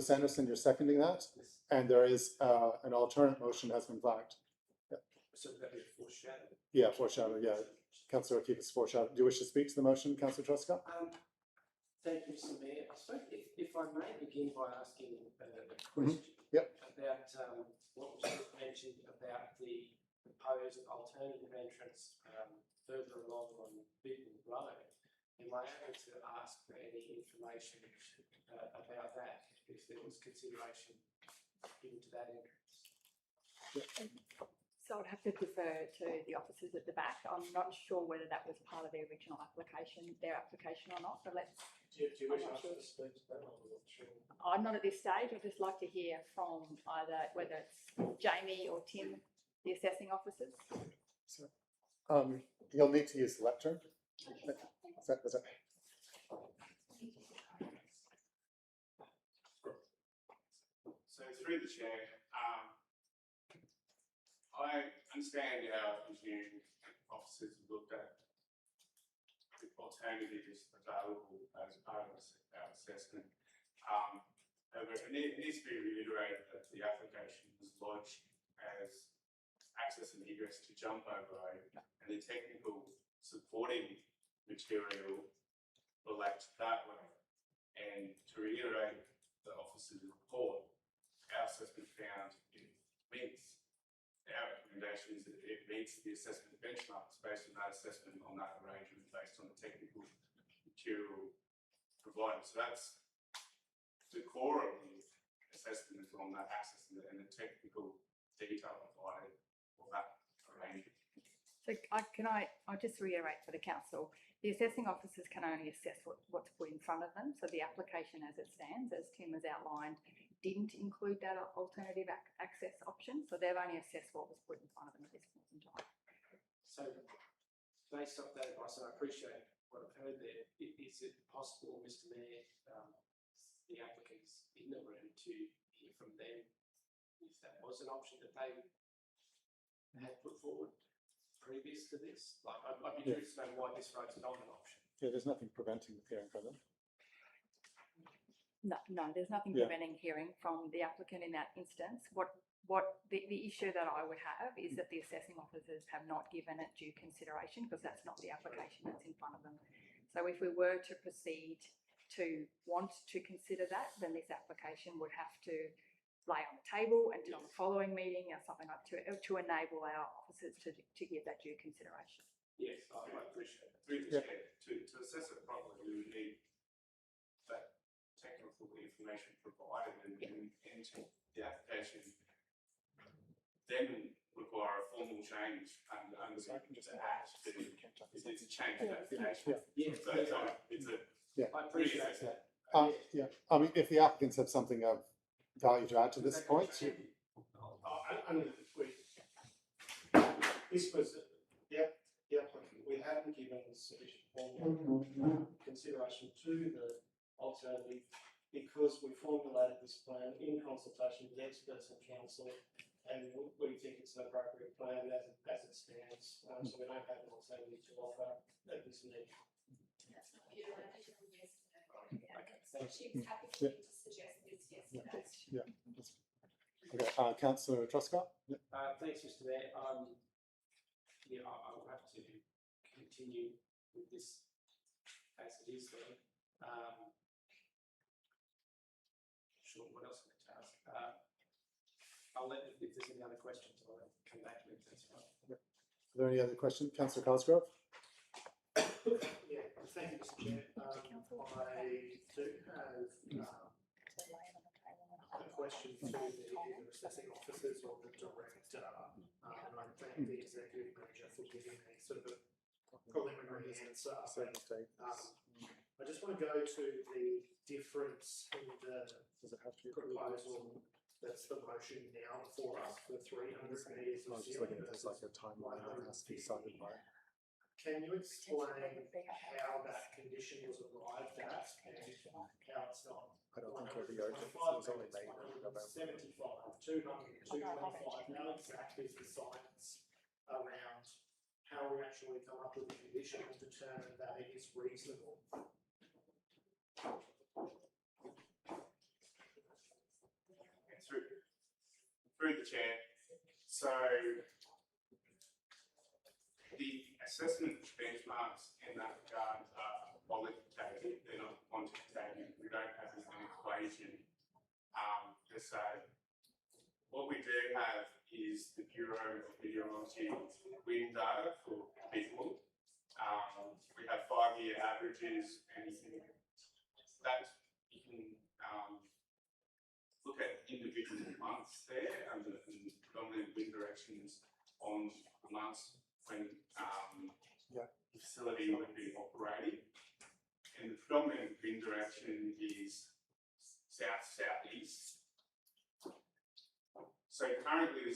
Sanderson? You're seconding that? Yes. And there is an alternate motion has been flagged. So that would foreshadow. Yeah, foreshadow, yeah. Councillor O'Keefe is foreshadow. Do you wish to speak to the motion, Councillor Truscott? Thank you, Mr. Mayor. I suppose if I may begin by asking a question Yep. about what was just mentioned about the propose an alternative entrance further along on Bitten Road. Am I able to ask for any information about that, if there was consideration given to that entrance? So I'd have to defer to the officers at the back. I'm not sure whether that was part of their original application, or not, but let's. Do you wish I'm us not to speak to that? I'm not sure. I'm not at this stage. I'd just like to hear from either, whether it's Jamie or Tim, the assessing officers. So, you'll need to use the lectern. Is that? So through the chair, I understand how engineering officers have looked at the alternatives available as part of our assessment. However, it needs to be reiterated that the application was lodged as access and egress to jump over road, and the technical supporting material relates that way. And to reiterate the officer's report, our assessment found it meets. Our recommendation is that it meets the assessment benchmarks based on that assessment on that arrangement, based on the technical material provided. So that's the core of the assessment, is on that access and the technical detail provided for that arrangement. So I'll just reiterate for the council, the assessing officers can only assess what's put in front of them. So the application as it stands, as Tim has outlined, didn't include that alternative access option. So they've only assessed what was put in front of them at this point in time. So based off that advice, and I appreciate what I've heard there, is it possible, Mr Mayor, the applicants in the room to hear from them if that was an option that they had put forward previous to this? Like, I'd be curious to know why this road's not an option. Yeah, there's nothing preventing the hearing from them. No, there's nothing Yeah. preventing hearing from the applicant in that instance. What the issue that I would have is that the assessing officers have not given it due consideration, because that's not the application that's in front of them. So if we were to proceed to want to consider that, then this application would have to lay on the table until the following meeting or something like to enable our officers to give that due consideration. Yes, I appreciate it. Through the chair, to assess it properly, we would need that technical information provided and the application then require a formal change under the Act to change the application. Yeah. So it's a I appreciate that. Yeah, I mean, if the applicants have something of value to add to this point. This was, the applicant, we hadn't given sufficient formal consideration to the alternative because we formulated this plan in consultation with experts and council, and we think it's an appropriate plan as it stands, so we don't have an alternative to offer at this meeting. That's not your yes, no. So she was happy for me to suggest this yesterday. Yeah. Okay, Councillor Truscott. Yeah. Thanks, Mr Mayor. I will have to continue with this as it is then. Sure, what else am I to ask? I'll let, if there's any other questions, I'll come back to it, if that's right. Are there any other questions? Councillor Cosgrove? Yeah, thank you, Mr Chair. I do have a question to either assessing officers or the director, and I thank the executive manager for giving me sort of a preliminary answer. I just want to go to the difference in the proposal that's the motion now for us for 300 metres of ceiling versus like a timeline that has to be decided by. Can you explain how that condition was arrived at and how it's not? I don't think it'll be urgent. It was only made in November. 75, 200, 225. How exactly is the science around how we actually come up with a condition and determine that it is reasonable? Through the chair. So the assessment benchmarks in that regard are qualitative, they're not quantitative. We don't have an equation to say. What we do have is the Bureau of Meteorology restrictions on the months when Yeah. the facility would be operating. And the predominant wind direction is south-southeast. So currently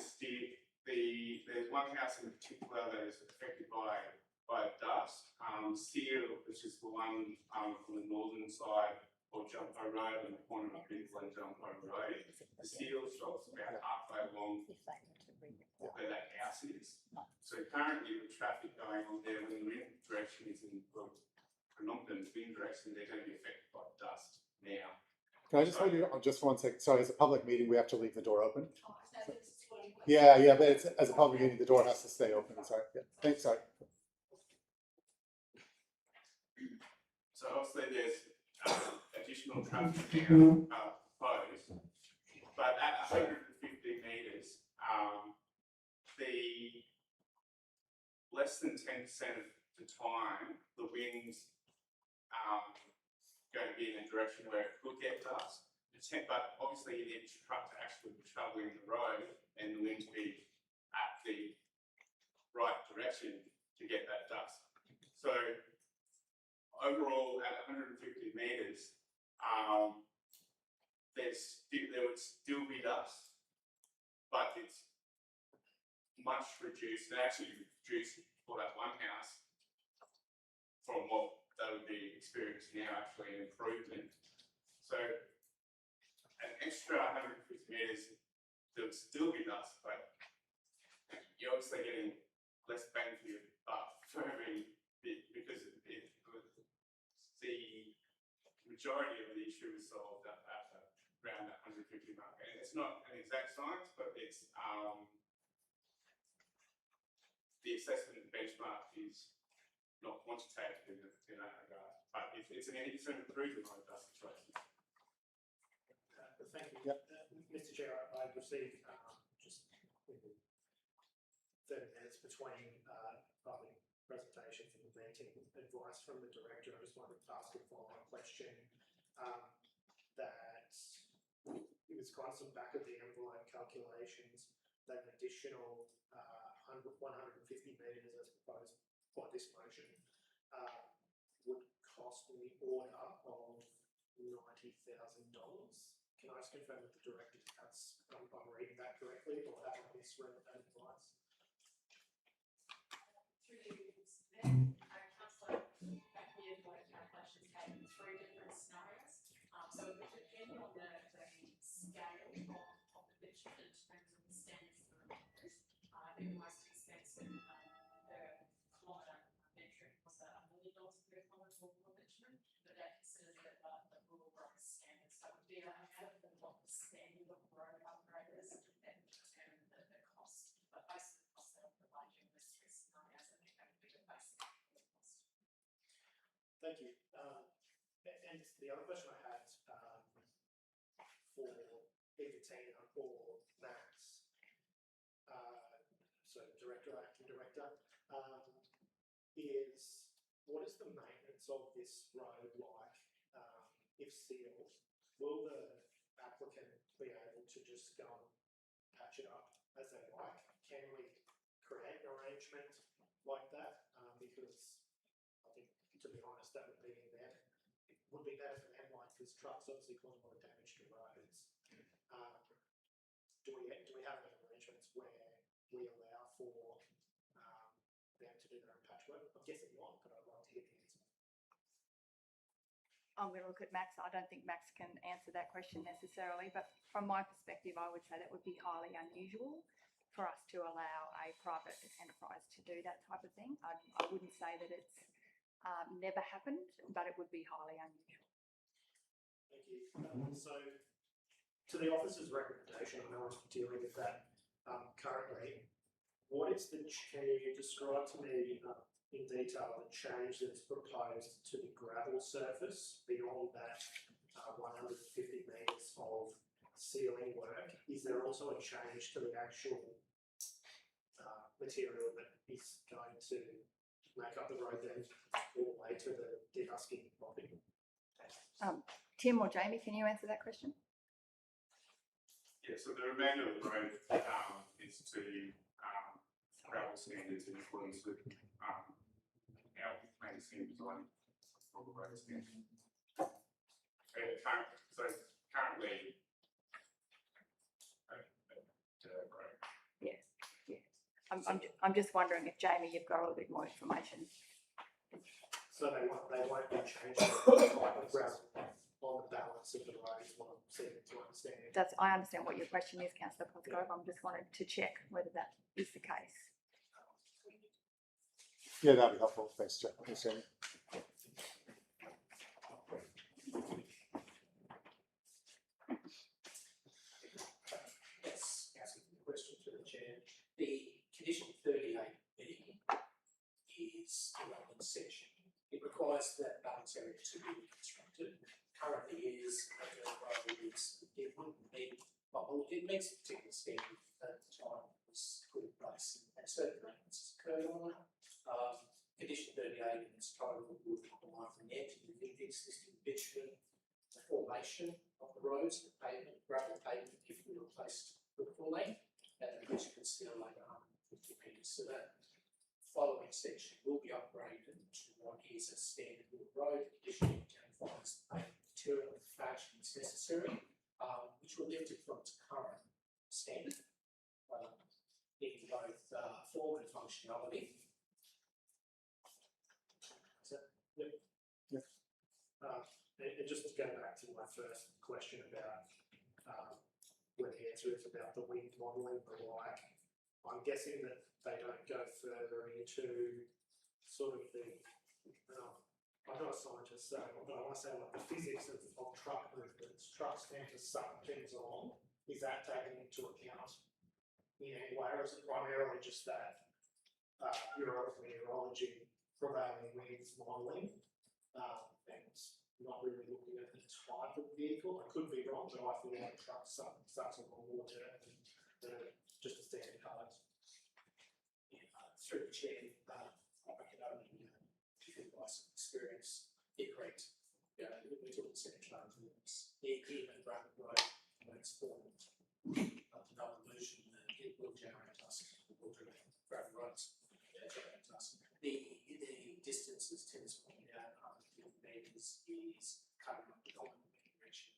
there's one house in particular that is affected by dust. Seal, which is the one on the northern side of Jumpo Road and the corner of Pinnacle and Jumpo Road. The seal stops about halfway along where that house is. So currently the traffic going on there when the wind direction is in the predominant wind direction, they're going to be affected by dust now. Can I just hold you on just 1 second? Sorry, it's a public meeting. We have to leave the door open. Oh, so this is what I'm- Yeah, but it's, as a public meeting, the door has to stay open. Sorry. Yeah. Thanks. Sorry. So obviously there's additional traffic now proposed, but at 150 metres, the less than 10% of the time, the wind's going to be in a direction where it could get dust. But obviously you need a truck to actually be travelling the road and the wind to be at the right direction to get that dust. So overall, at 150 metres, there would still be dust, but it's much reduced. It actually reduced for that one house from what they would be experiencing now, actually an improvement. So an extra 150 metres, there would still be dust, but you're obviously getting less bang for your buck for every bit because the majority of the issue is solved at around that 150 mark. And it's not an exact science, but it's the assessment benchmark is not quantitative in that regard, but it's an improvement on a dust situation. Thank you. Yep. Mr. Chair, I've received just 30 minutes between public presentations and meeting advice from the director. I just wanted to ask a follow-up question that it was quite some back of the envelope calculations that an additional 150 metres as proposed by this motion would cost in the order of $90,000. Can I just confirm with the director that's I'm reading that correctly, or have I misread that advice? Through you, Councillor, back here, like calculations taken three different scenarios. So it would depend on the scale of the bitumen in terms of the standards for the meters. I think the most expensive per kilometre metric was $1 million per kilometre for bitumen, but that considers the rural road standards. So it would be out of what the standard of road upgrade is that would determine the cost. But based on the cost that I'm providing in those three scenarios, I think that would be the basic cost. Thank you. And the other question I had for either Tina or Max, so director, acting director, is what is the maintenance of this road like if sealed? Will the applicant be able to just go and patch it up as they like? Can we create an arrangement like that? Because I think, to be honest, that would be better. It would be better for them, like, because trucks obviously cause a lot of damage to roads. Do we have any arrangements where we allow for them to do their own patchwork? I'm guessing not, but I'd like to hear the answer. I'm going to look at Max. I don't think Max can answer that question necessarily, but from my perspective, I would say that would be highly unusual for us to allow a private enterprise to do that type of thing. I wouldn't say that it's never happened, but it would be highly unusual. Thank you. So, to the officer's recommendation, I know I'm dealing with that currently. What is can you describe to me in detail the change that's proposed to the gravel surface beyond that 150 metres of sealing work? Is there also a change to the actual material that is going to make up the road then all the way to the dehusking property? Tim or Jamie, can you answer that question? Yeah, so the remainder of the road is to travel standards in accordance with, our plan scheme design for the road standard. So currently, right. Yes, yes. I'm just wondering if, Jamie, you've got a little bit more information. So they won't be changing the type of gravel on the balance of the road, is what I'm seeming to understand. I understand what your question is, Councillor Cosgrove. I'm just wanting to check whether that is the case. Yeah, that'd be helpful. Thanks, Jeff. Thanks, Jamie. Yes, asking the question to the chair. The condition 38B is a relevant section. It requires that balance area to be constructed. Currently is a dirt road, it wouldn't meet, well, it meets a particular standard at the time it was put in place, and certain maintenance has occurred on it. Condition 38 in its total would require the net to the existing bitumen, the formation of the roads, the pavement, gravel pavement, if we replaced with full length, and the bitumen steel like 150 metres. So that following section will be upgraded to what is a standard road. Condition identifies the material and fashions necessary, which will lift it from its current standard in both form and functionality. And just to go back to my first question about where the answer is about the wind modelling the like, I'm guessing that they don't go further into sort of the, I'm not a scientist, so but I want to say like the physics of truck movements. Trucks tend to suck things along. Is that taken into account in any way, or is it primarily just that meteorology, prevailing winds modelling, and not really looking at the type of vehicle? I could be wrong, but I feel like trucks sucks along more dirt than just a standard car. Through the chair, I can only by some experience, correct. We took the second charge of this. Even gravel road, when it's formed, no illusion that it will generate dust. It will generate gravel roads, generate dust. The distances, Tim's pointed out, 150 metres is cutting up the common direction.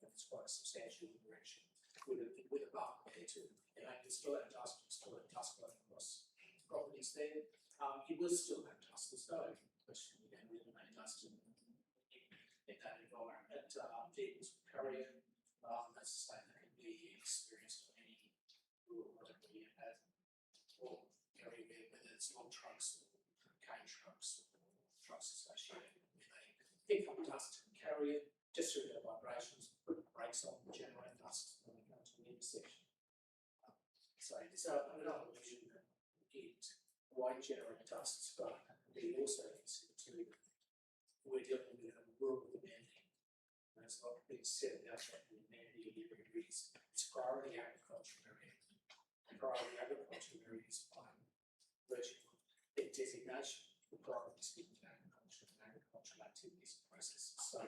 It's quite a substantial direction with a bump there too. You still have dust, going across properties there. You will still have dust and snow, but you don't really make dust in that environment. Vehicles will carry it. That's a state that can be experienced on any rural road where you have, or carry whether it's long trucks or cane trucks or trucks associated with a pick up dust and carry it just through their vibrations, put the brakes on, generate dust when we go to the intersection. So it's another illusion that it won't generate dust, but we also consider too we're dealing with a rural amenity. And it's not being said about the amenity area is it's priority agricultural area. Priority agricultural areas by virtue of their designation, the priority is given to agriculture and agricultural activities and processes. So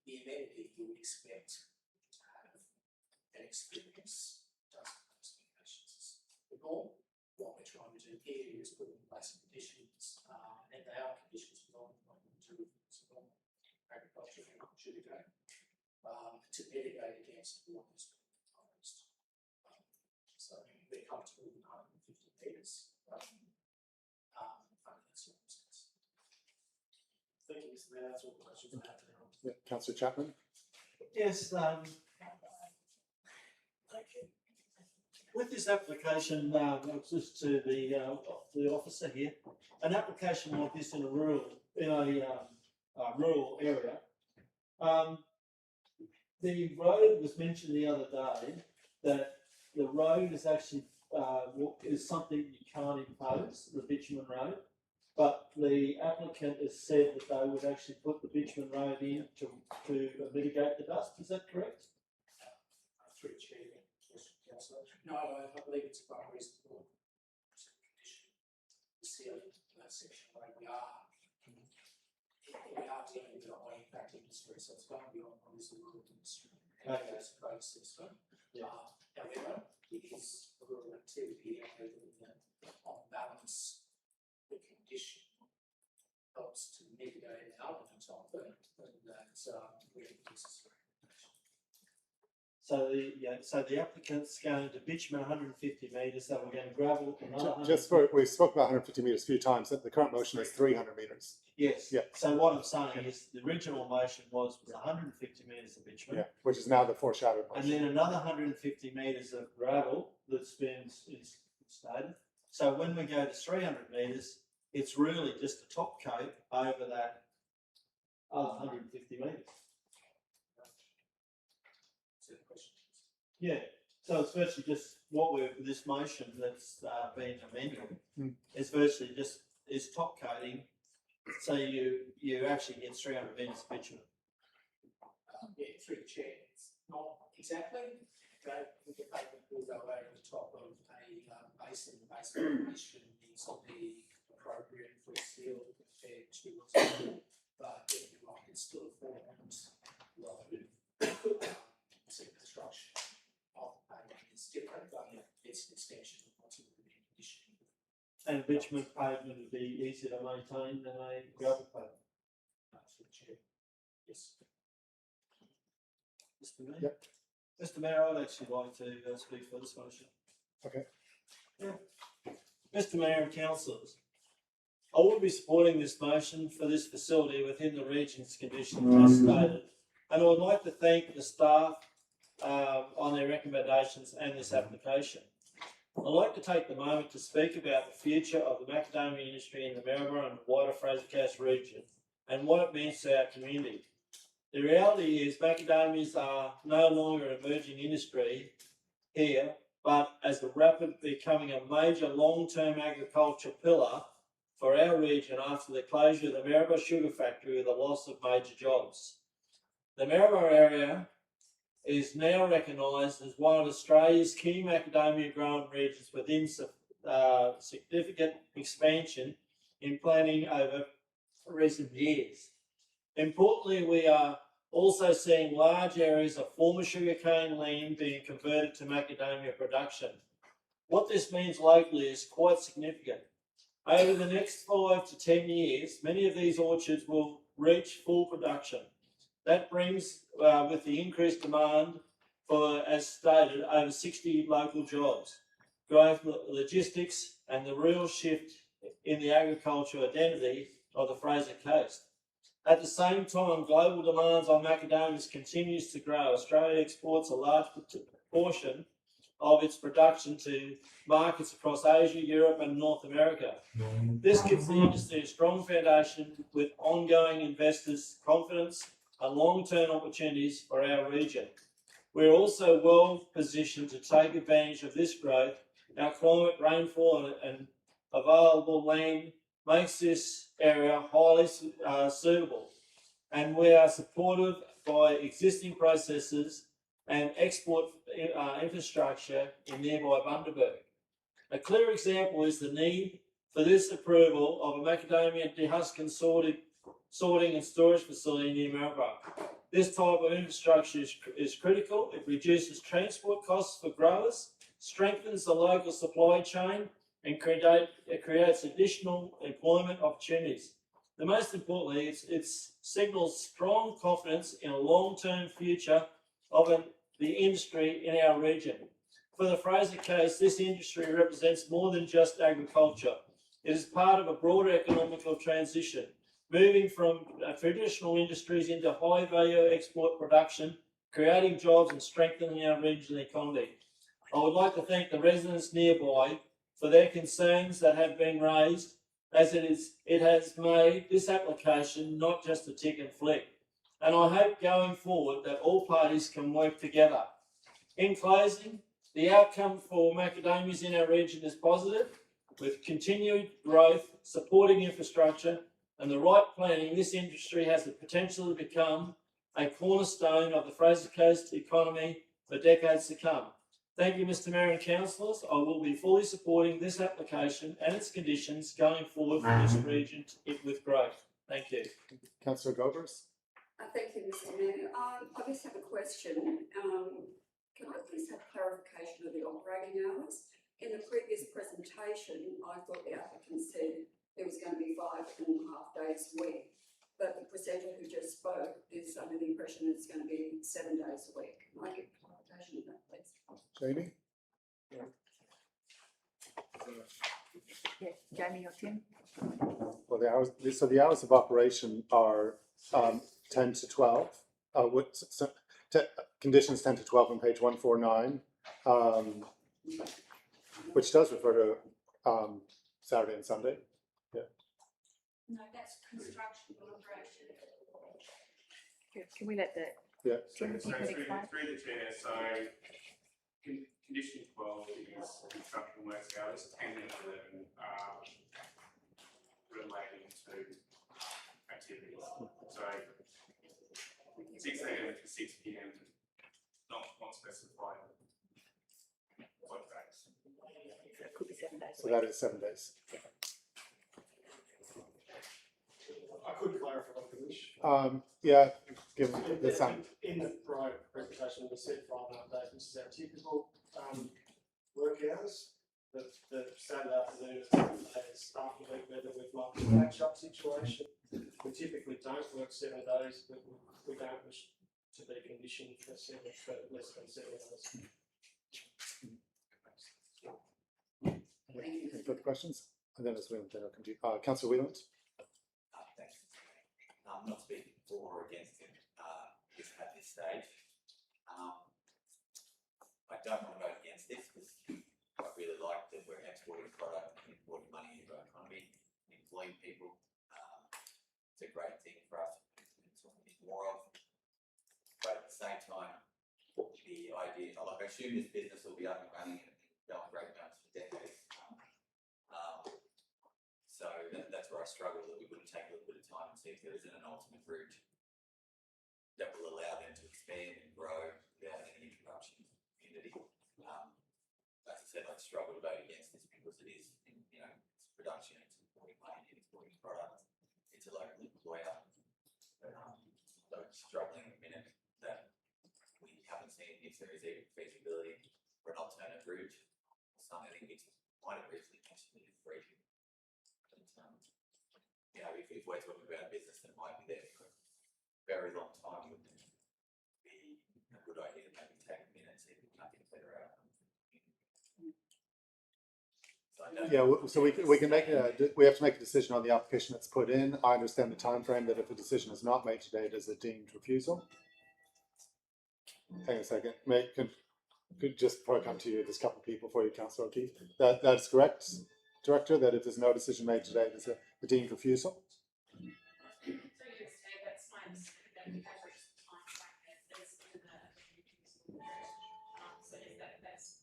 the amenity you would expect to have and experience does have those limitations. The norm, what we're trying to do here is put in place conditions, and they are conditions for agriculture and should go to mitigate against what is proposed. So we're comfortable with 150 metres under that circumstance. Thank you, Mr. Mayor. That's all the questions I have now. Yeah, Councillor Chapman. Yes, thank you. With this application, just to the officer here, an application like this in a rural area. The road was mentioned the other day that the road is actually is something you can't impose, the bitumen road, but the applicant has said that they would actually put the bitumen road in to mitigate the dust. Is that correct? Through the chair, no, I believe it's quite reasonable condition. The ceiling in that section where we are dealing with a high impact industry, so it's going beyond what is the rural industry. Okay. That's a great system. Yeah. However, it is a rural activity, and on balance, So the applicant's going to bitumen 150 metres, so we're going to gravel another We've spoken about 150 metres a few times. The current motion is 300 metres. Yes. Yeah. So what I'm saying is the original motion was 150 metres of bitumen. Yeah, which is now the foreshadowed motion. And then another 150 metres of gravel that's been instated. So when we go to 300 metres, it's really just a top coat over that 150 metres. Yeah. So it's virtually just this motion that's been amended is virtually just top coating. So you actually get 300 metres of bitumen. Yeah, through the chair. It's not exactly. The pavement will go over the top of a basin. The basin condition needs to be appropriate for steel compared to what's happening. But yeah, you're right, it's still a 4 ounce load. So construction of the pavement is different, but it's an extension of what's already in condition. And bitumen pavement would be easier to maintain than a gravel pavement. Through the chair. Yes. Mr. Mayor? Yep. Mr. Mayor, I'd actually like to speak for this motion. Okay. Yeah. Mr. Mayor and councillors, I will be supporting this motion for this facility within the region's conditions as stated. And I would like to thank the staff on their recommendations and this application. I'd like to take the moment to speak about the future of the macadamia industry in the Maryborough and wider Fraser Coast region and what it means to our community. The reality is macadamias are no longer an emerging industry here, but as a rapid becoming a major long-term agriculture pillar for our region after the closure of the Maryborough Sugar Factory with the loss of major jobs. The Maryborough area is now recognised as one of Australia's key macadamia growing regions within significant expansion in planning over recent years. Importantly, we are also seeing large areas of former sugarcane land being converted to macadamia production. What this means locally is quite significant. Over the next 5 to 10 years, many of these orchards will reach full production. That brings, with the increased demand for, as stated, over 60 local jobs, growth, logistics, and the real shift in the agricultural identity of the Fraser Coast. At the same time, global demands on macadamias continues to grow. Australia exports a large portion of its production to markets across Asia, Europe, and North America. This gives the industry a strong foundation with ongoing investors' confidence and long-term opportunities for our region. We're also well positioned to take advantage of this growth. Our climate, rainfall, and available land makes this area highly suitable, and we are supported by existing processes and export infrastructure in nearby Bundaberg. A clear example is the need for this approval of a macadamia dehusking sorting and storage facility near Maryborough. This type of infrastructure is critical. It reduces transport costs for growers, strengthens the local supply chain, and it creates additional employment opportunities. The most importantly, it signals strong confidence in a long-term future of the industry in our region. For the Fraser Coast, this industry represents more than just agriculture. It is part of a broader economical transition, moving from traditional industries into high-value export production, creating jobs and strengthening our regional economy. I would like to thank the residents nearby for their concerns that have been raised, as it has made this application not just a tick and flick. And I hope going forward that all parties can work together. In closing, the outcome for macadamias in our region is positive. With continued growth, supporting infrastructure, and the right planning, this industry has the potential to become a cornerstone of the Fraser Coast economy for decades to come. Thank you, Mr. Mayor and councillors. I will be fully supporting this application and its conditions going forward for this region with growth. Thank you. Councillor Govers. Thank you, Mr. Mayor. I just have a question. Can I please have clarification of the operating hours? In the previous presentation, I thought the applicant said there was going to be 5.5 days a week, but the presenter who just spoke is under the impression it's going to be 7 days a week. Can I get clarification clarification of that, please. Jamie? Yeah, Jamie or Tim? Well, the hours of operation are 10 to 12. Conditions 10 to 12 on page 149, which does refer to Saturday and Sunday. No, that's construction operation. Can we let the Yeah. So, Tim, so you can through, explain? through the chair, so condition 12 is construction works hours, 10 and 11 relating to activities. So 6 a.m. to 6 p.m. not specified what days. So it could be 7 days. So that is 7 days. I could clarify if you wish. Yeah, given the sound. In the prior presentation, we said 5.5 days, which is our typical work hours. The Saturday afternoon is after week whether we'd like a catch-up situation. We typically don't work 7 days, but we don't wish to be conditioned for less than 7 hours. Any further questions? And then I'll come to you. Councillor Wheeland? Thanks. I'm not speaking for or against it at this stage. I don't want to vote against this because I really like that we're exporting product and importing money into our economy, employing people. It's a great thing for us to need more of. But at the same time, the idea, I assume this business will be up and running and going great guns for decades. So that's where I struggle, that we wouldn't take a little bit of time and see if there isn't an ultimate route that will allow them to expand and grow without any interruption to the community. As I said, I'd struggle to vote against this because it is, it's production, it's importing money, it's importing product, it's a local employer. So it's struggling at the minute that we haven't seen if there is even feasibility for an alternate route. Something I think we might have briefly mentioned in free. If we're talking about a business that might be there for a very long time, wouldn't it be a good idea to maybe take a minute and see if we can get better outcomes? So we can make we have to make a decision on the application that's put in. I understand the time frame that if a decision is not made today, it is a deemed refusal. Hang on a second. Just before I come to you, there's a couple of people for you, Councillor O'Keefe. That's correct, Director, that if there's no decision made today, there's a deemed refusal. So yes, that's my understanding that we have reached the time frame that is in the refusal period. So yes, that's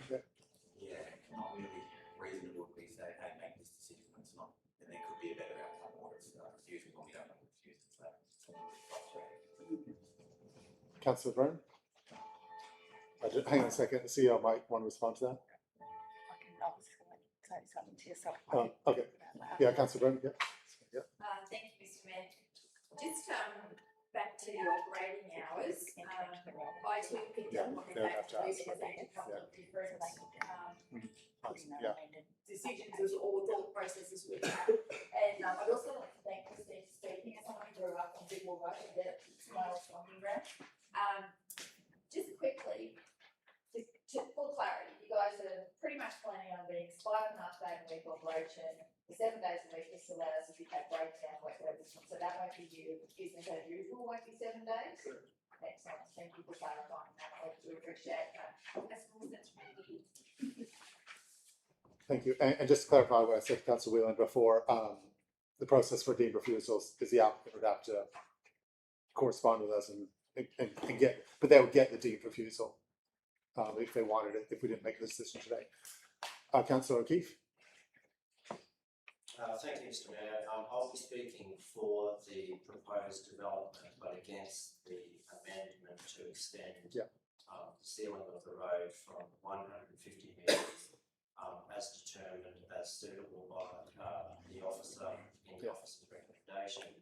Okay. Yeah, not really reasonable if we say, hey, make this decision, it's not, and there could be a better outcome, or it's refusing, or we don't want to refuse it. So it's frustrating. Councillor Byrne? Hang on a second, the CEO might want to respond to that. I was going to say something to yourself. Okay. Yeah, Councillor Byrne, yeah. thank you, Mr. Mayor. Just back to the operating hours, I too picked up on the fact that we have made a couple of different Yeah. decisions or thought processes with that. And I'd also like to thank Christine for speaking as someone who grew up on Bigwell Road, it's my old stomping ground. Just quickly, for clarity, you guys are pretty much planning on being 5.5 day a week operation. The 7 days a week just allows if you have breakdown, whatever. So that won't be you. Business as usual won't be 7 days. Excellent. Thank you for clarifying that. I do appreciate that. That's really good. Thank you. And just to clarify what I said to Councillor Whelan before, the process for deemed refusals is the applicant would have to correspond with us and get, but they would get the deemed refusal if they wanted it, if we didn't make the decision today. Councillor O'Keefe? Thank you, Mr. Mayor. I'll be speaking for the proposed development, but against the amendment to extend the ceiling of the road from 150 metres as determined as suitable by the officer in the officer's recommendation.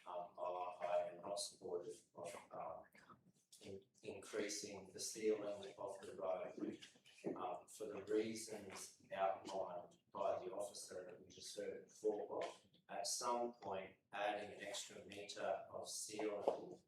I am not supportive of increasing the ceiling of the road for the reasons outlined by the officer that we just heard before. At some point, adding an extra metre of ceiling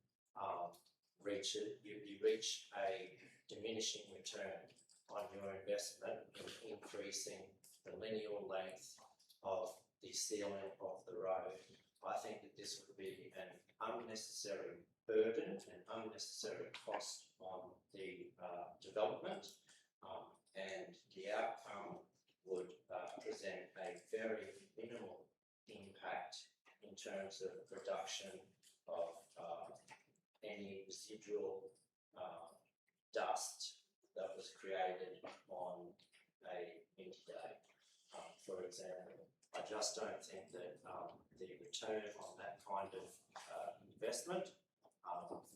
you reach a diminishing return on your investment in increasing the lineal length of the ceiling of the road. I think that this would be an unnecessary burden and unnecessary cost on the development, and the outcome would present a very minimal impact in terms of reduction of any residual dust that was created on a winter day, for example. I just don't think that the return on that kind of investment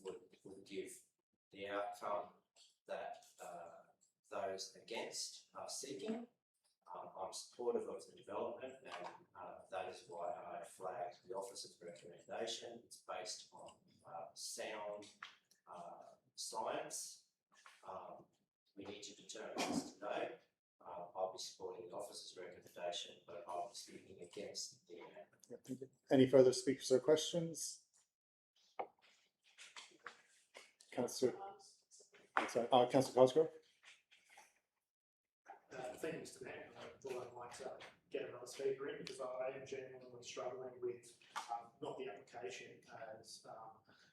would give the outcome that those against are seeking. I'm supportive of the development, and that is why I flagged the officer's recommendation. It's based on sound science. We need to determine this today. I'll be supporting the officer's recommendation, but I'll be speaking against the amendment. Yeah, thank you. Any further speakers or questions? Councillor, Councillor Cosgrove. Thank you, Mr. Mayor. I thought I might get another speaker in because I am genuinely struggling with not the application, as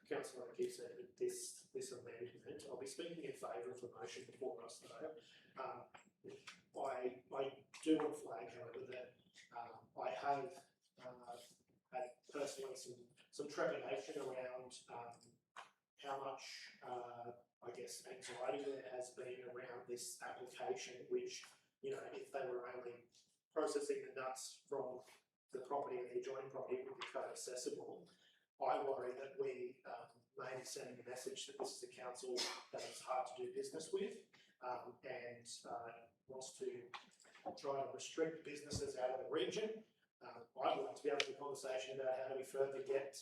Councillor O'Keefe said, but this amendment. I'll be speaking in favour of the motion before us, though. I do want to flag, however, that I have had personally some trepidation around how much, I guess, anxiety there has been around this application, which, you know, if they were only processing the nuts from the property and the adjoining property, it would be co-accessible. I worry that we may be sending a message that this is a council that is hard to do business with and wants to try to restrict businesses out of the region. I'd like to be able to have a conversation about how do we further get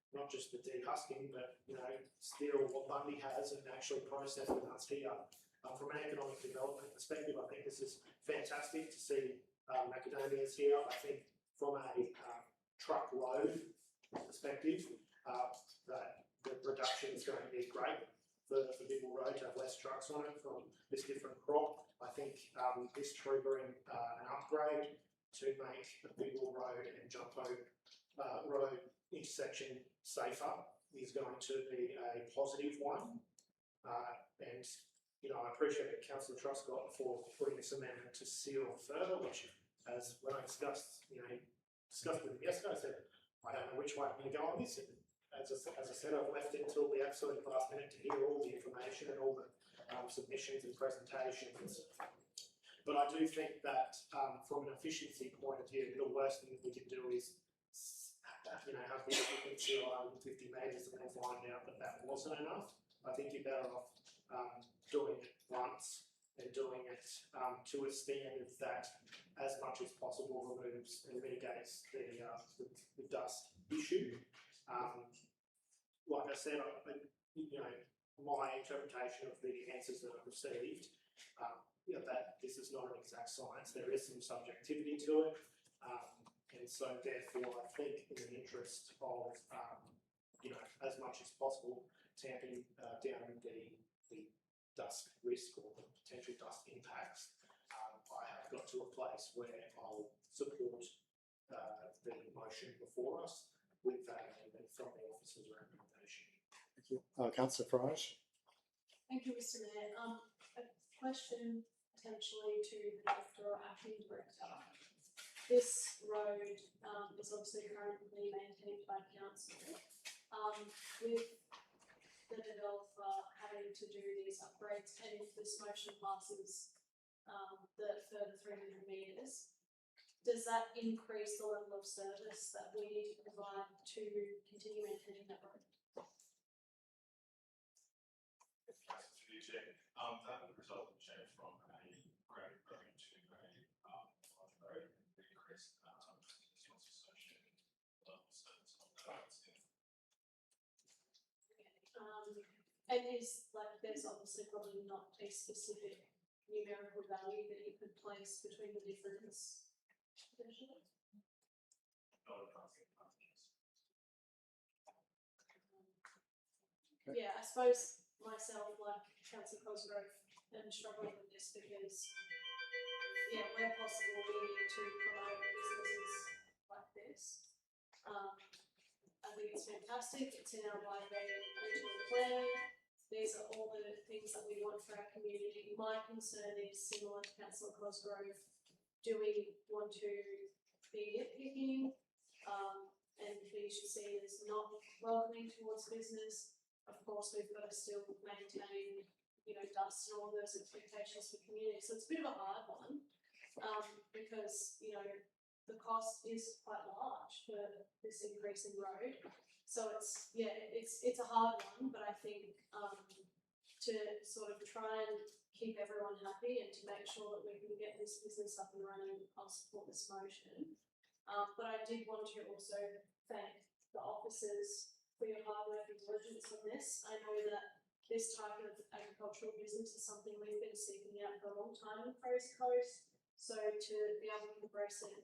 not just the de-husking, but, you know, steal what Bundy has and actually process the nuts here. From an economic development perspective, I think this is fantastic to see macadamias here. I think from a truckload perspective, that the production is going to be great for Biggle Road to have less trucks on it from this different crop. I think this triggering an upgrade to make the Biggle Road and Jumpo Road intersection safer is going to be a positive one. And, you know, I appreciate Councillor Truscott for putting this amendment to seal further, which, as when I discussed with him yesterday, I said, I don't know which way I'm going to go on this. And as I said, I've left it until the absolute last minute to hear all the information and all the submissions and presentations. But I do think that from an efficiency point of view, the worst thing that we can do is, you know, have the applicant seal 150 metres and then find out that that wasn't enough. I think you're better off doing it once and doing it to a standard that, as much as possible, removes and mitigates the dust issue. Like I said, you know, my interpretation of the answers that I've received, you know, that this is not an exact science. There is some subjectivity to it. And so, therefore, I think in the interest of, you know, as much as possible, tamping down the dust risk or the potential dust impacts, I have got to a place where I'll support the motion before us with that amendment from the officer's recommendation. Thank you. Councillor Farage. Thank you, Mr. Mayor. A question potentially to the director or acting director. This road is obviously currently maintained by council. With the developer having to do these upgrades, and if this motion passes the further 300 metres, does that increase the level of service that we need to provide to continue maintaining that road? That would result in change from a graded road to a large road, increased associated level of service on that. And is, like, there's obviously probably not a specific numerical value that you could place between the difference. yeah, I suppose myself, like Councillor Cosgrove, am struggling with this because, yeah, where possible, we need to promote businesses like this. I think it's fantastic. It's in our by-bay regional plan. These are all the things that we want for our community. My concern is similar to Councillor Cosgrove. Do we want to be nitpicking and be seen as not welcoming towards business? Of course, we've got to still maintain, you know, dust and all those expectations for community. So it's a bit of a hard one because, you know, the cost is quite large for this increase in road. So it's, yeah, it's a hard one, but I think to sort of try and keep everyone happy and to make sure that we can get this business up and running, I'll support this motion. But I did want to also thank the officers for your hard work and diligence on this. I know that this type of agricultural business is something we've been seeking out for a long time in Fraser Coast. So to be able to embrace it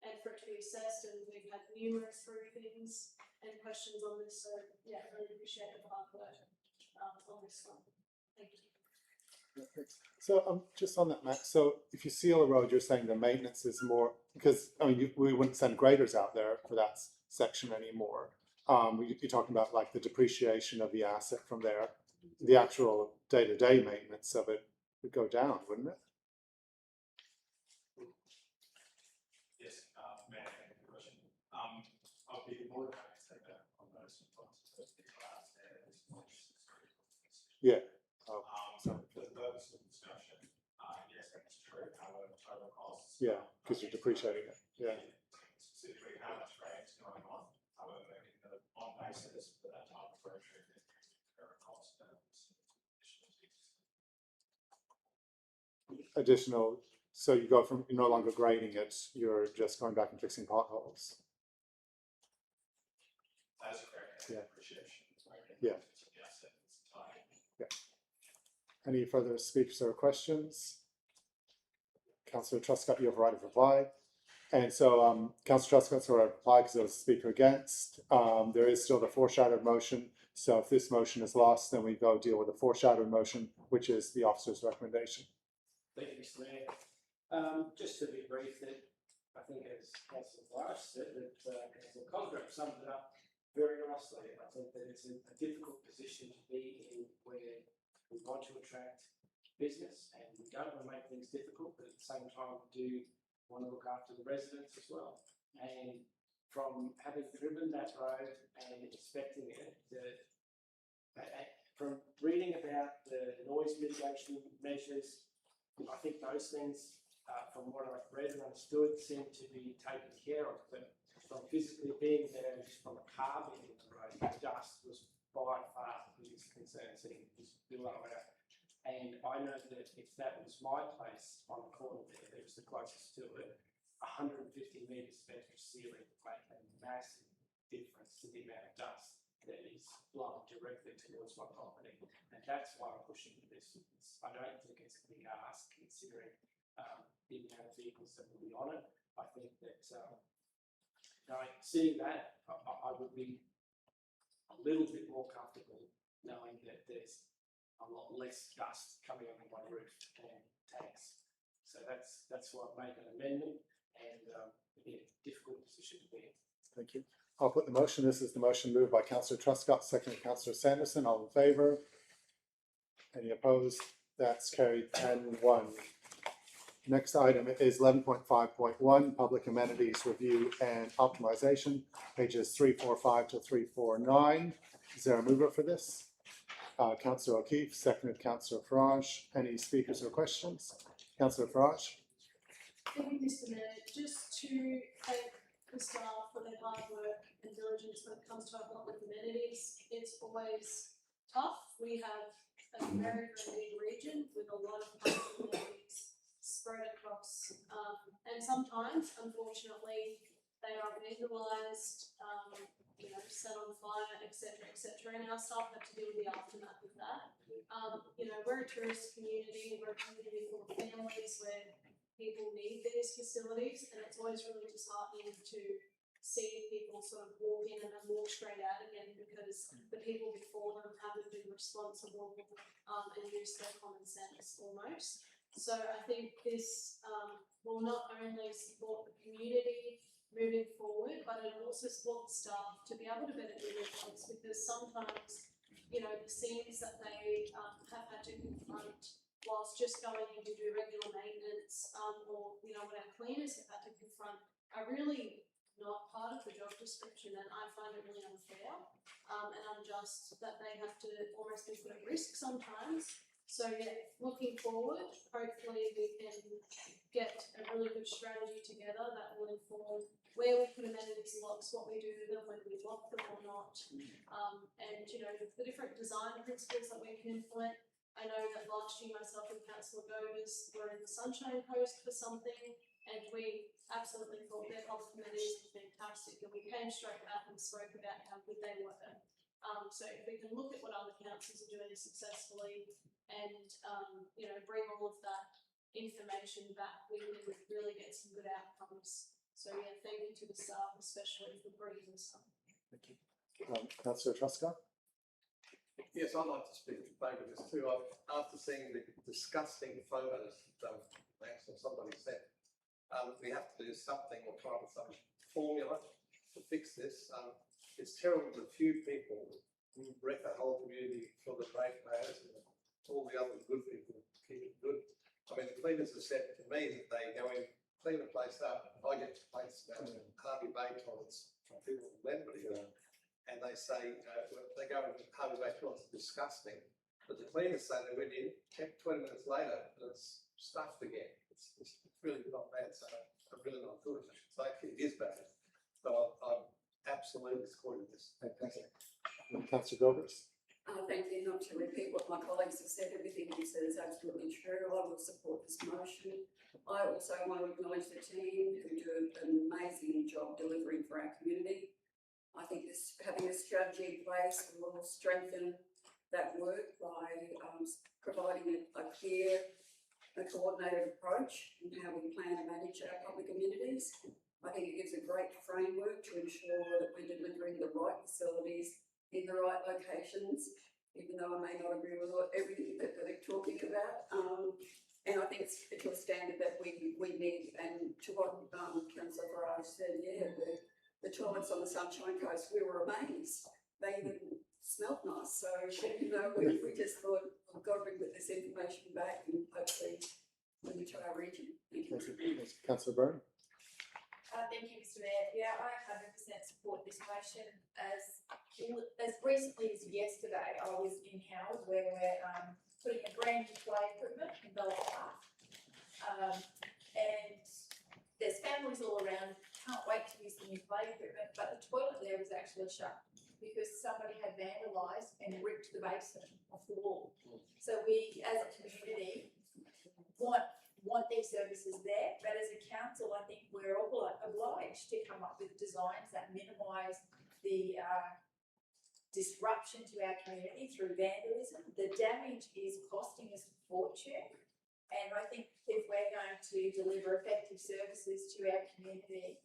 and for it to be assessed, and we've had numerous briefings and questions on this. So yeah, I really appreciate the hard work on this one. Thank you. Yeah, thanks. So just on that, Max, so if you seal a road, you're saying the maintenance is more, because I mean, we wouldn't send graders out there for that section anymore. You're talking about like the depreciation of the asset from there, the actual day-to-day maintenance of it would go down, wouldn't it? Yes, Matt, thank you for the question. I'll be more than happy to take that on those points. Yeah. So for the purpose of discussion, yes, that's true. Our total costs. Yeah, because you're depreciating it. Yeah. Specifically, how much rate is going on. However, on basis for that type of project, there are costs additional. So you go from, you're no longer grading it, you're just going back and fixing potholes. That's correct. Yeah. Appreciation. Yeah. Yeah. Any further speeches or questions? Councillor Truscott, you have a right of reply. And so Councillor Truscott's a right of reply because there was a speaker against. There is still the foreshadowed motion. So if this motion is lost, then we go deal with the foreshadowed motion, which is the officer's recommendation. Thank you, Mr. Mayor. Just to be brief, that I think as Councillor Flash said, that Councillor Cosgrove summed it up very nicely. I think that it's a difficult position to be in where we want to attract business and we don't want to make things difficult, but at the same time we do want to look after the residents as well. And from having driven that road and inspecting it, from reading about the noise mitigation measures, I think those things, from what I've read and understood, seem to be taken care of. But from physically being there, just from a car being on the road, the dust was by far the biggest concern, seeing this below out. And I know that if that was my place on the corner there, that was the closest to it, 150 metres of extra ceiling would make a massive difference to the amount of dust that is blown directly towards my property. And that's why I'm pushing for this. I don't think it's a big ask considering the amount of vehicles that will be on it. I think that seeing that, I would be a little bit more comfortable knowing that there's a lot less dust coming on my roof and tanks. So that's why I've made an amendment, and yeah, difficult position to be in. Thank you. I'll put the motion. This is the motion moved by Councillor Truscott, seconded Councillor Sanderson. All in favour? Any opposed? That's carried 10-1. Next item is 11.5.1, Public Amenities Review and Optimization, pages 345 to 349. Is there a mover for this? Councillor O'Keefe, seconded Councillor Farage. Any speakers or questions? Councillor Farage. Thank you, Mr. Mayor. Just to thank the staff for their hard work and diligence when it comes to our public amenities. It's always tough. We have a very, very big region with a lot of public amenities spread across, and sometimes, unfortunately, they are vandalised, you know, set on fire, etc., and our staff have to deal with the aftermath of that. You know, we're a tourist community, we're a community full of families where people need these facilities, and it's always really disheartening to seeing people sort of walk in and then walk straight out again because the people before them haven't been responsible and used their common sense almost. So I think this will not only support the community moving forward, but it also supports staff to be able to better do their jobs, because sometimes, you know, the scenes that they have had to confront whilst just going in to do regular maintenance, or, you know, what our cleaners have had to confront, are really not part of the job description, and I find it really unfair and unjust that they have to almost be put at risk sometimes. So yeah, looking forward, hopefully we can get a really good strategy together that will inform where we put amenities locks, what we do with them, whether we lock them or not, and you know, the different design principles that we can implement. I know that last year myself and Councillor Gomes were in the Sunshine Coast for something, and we absolutely thought their public amenities were fantastic, and we came straight back and spoke about how good they were. So if we can look at what other councils are doing successfully and you know, bring all of that information back, we can really get some good outcomes. So yeah, thank you to the staff, especially for bringing this up. Thank you. Councillor Truscott? Yes, I'd like to speak in favour of this too. After seeing the disgusting photos that Max or somebody sent, we have to do something or try with some formula to fix this. It's terrible that few people wreck the whole community for the ratepayers and all the other good people keep it good. I mean, the cleaners have said to me that they go in, clean the place up. I get complaints about Harvey Bay toilets from people from Glenbury. And they say, they go into Harvey Bay toilets, disgusting. But the cleaners say they went in, 20 minutes later, and it's stuffed again. It's really not bad, so really not good. So actually, it is bad. So I'm absolutely supporting this. Thank you. Councillor Gomes? Thank you. Not to repeat what my colleagues have said, everything you said is absolutely true. I will support this motion. I also want to acknowledge the team who do an amazing job delivering for our community. I think having a strategy in place will strengthen that work by providing a clear, coordinated approach in how we plan to manage our public amenities. I think it gives a great framework to ensure that we're delivering the right facilities in the right locations, even though I may not agree with everything that they're talking about. And I think it's to a standard that we need. And to what Councillor Farage said, yeah, the toilets on the Sunshine Coast, we were amazed. They even smelled nice. So, you know, we just thought, we've got to bring this information back and hopefully bring it to our region. Thank you. Councillor Byrne? Thank you, Mr. Mayor. Yeah, I 100% support this motion. As recently as yesterday, I was in Howard where we're putting a brand new play equipment in Bella Park. And there's families all around, can't wait to use the new play equipment, but the toilet there was actually shut because somebody had vandalised and ripped the basin off the wall. So we, as a community, want these services there, but as a council, I think we're obliged to come up with designs that minimise the disruption to our community through vandalism. The damage is costing us a fortune, and I think if we're going to deliver effective services to our community,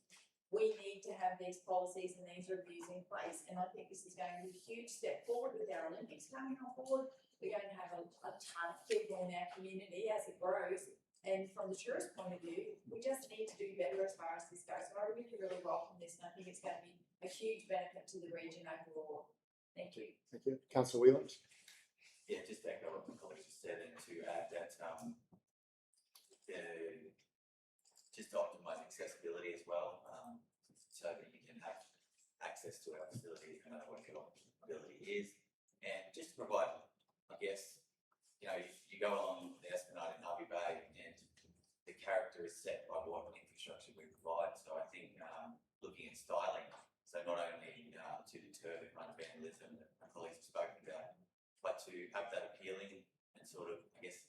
we need to have these policies and these reviews in place. And I think this is going to be a huge step forward with our Olympics coming on board. We're going to have a ton of people in our community as it grows. And from the tourist point of view, we just need to do better as far as this goes. So I really, really welcome this, and I think it's going to be a huge benefit to the region overall. Thank you. Thank you. Councillor Wheeland? Yeah, just to echo what my colleagues have said, and to add that just to optimise accessibility as well, so that you can have access to our facilities no matter what your ability is, and just to provide, I guess, you know, you go along the Esplanade in Harvey Bay and the character is set by what infrastructure we provide. So I think looking at styling, so not only to deter the kind of vandalism that my colleagues have spoken about, but to have that appealing and sort of, I guess,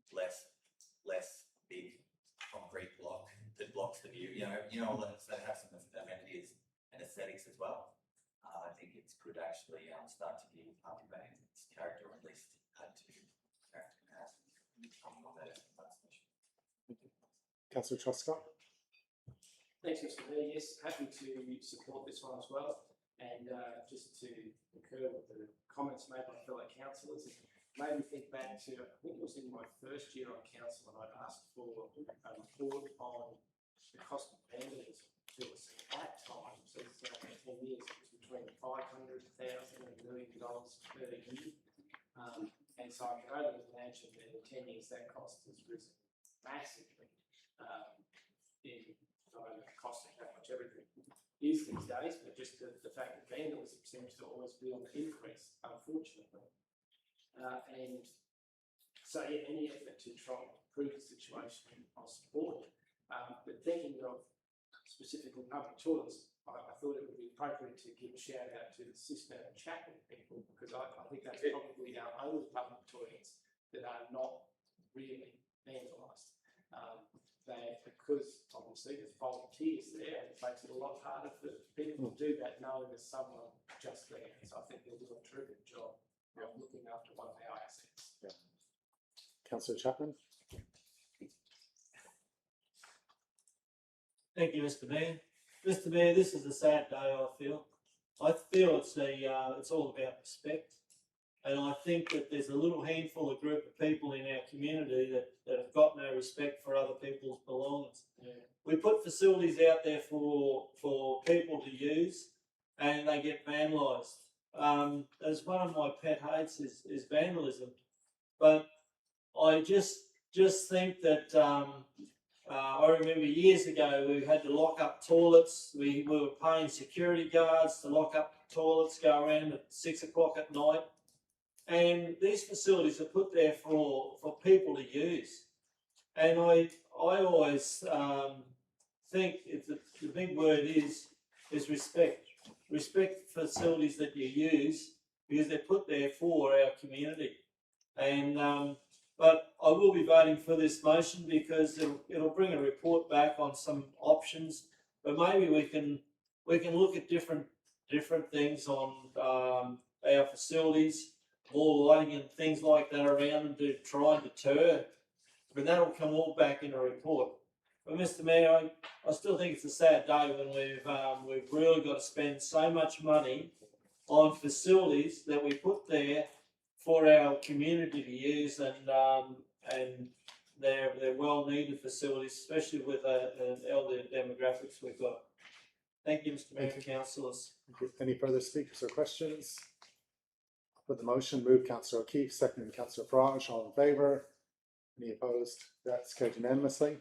less big concrete block that blocks the view. You know, so have some amenities and aesthetics as well. I think it's good actually start to give Harvey Bay its character, or at least add to character and housing. Councillor Truscott? Thanks, Mr. Mayor. Yes, happy to support this one as well. And just to concur with the comments made by fellow councillors, it made me think back to, I think it was in my first year on council, and I asked for a report on the cost of vandalism to us at that time. So it's 10 years, it was between $500,000 and $1 million per year. And so I can only imagine that in 10 years that cost has risen massively. In not only the cost of how much everything is these days, but just the fact that vandalism seems to always be on the increase, unfortunately. And so, yeah, any effort to try and improve the situation, I'll support. But thinking of specifically public toilets, I thought it would be appropriate to give a shout out to the Sister and Chapel people, because I think that's probably our only public toilets that are not really vandalised. Because obviously there's volunteers there, and it makes it a lot harder for people to do that knowing there's someone just there. So I think they'll do a terrific job of looking after one of our assets. Yeah. Councillor Chapman. Thank you, Mr. Mayor. Mr. Mayor, this is a sad day, I feel. I feel it's all about respect. And I think that there's a little handful of group of people in our community that have got no respect for other people's belongings. Yeah. We put facilities out there for people to use, and they get vandalised. As one of my pet hates is vandalism. But I just think that I remember years ago we had to lock up toilets. We were paying security guards to lock up toilets, go around at 6 o'clock at night. And these facilities are put there for people to use. And I always think the big word is respect. Respect facilities that you use, because they're put there for our community. And but I will be voting for this motion because it'll bring a report back on some options. But maybe we can look at different things on our facilities, more lighting and things like that around, and to try and deter. But that'll come all back in a report. But Mr. Mayor, I still think it's a sad day when we've really got to spend so much money on facilities that we put there for our community to use, and they're well needed facilities, especially with the elder demographics we've got. Thank you, Mr. Mayor and councillors. Any further speakers or questions? For the motion, move Councillor O'Keefe, seconded Councillor Farage. All in favour? Any opposed? That's carried unanimously.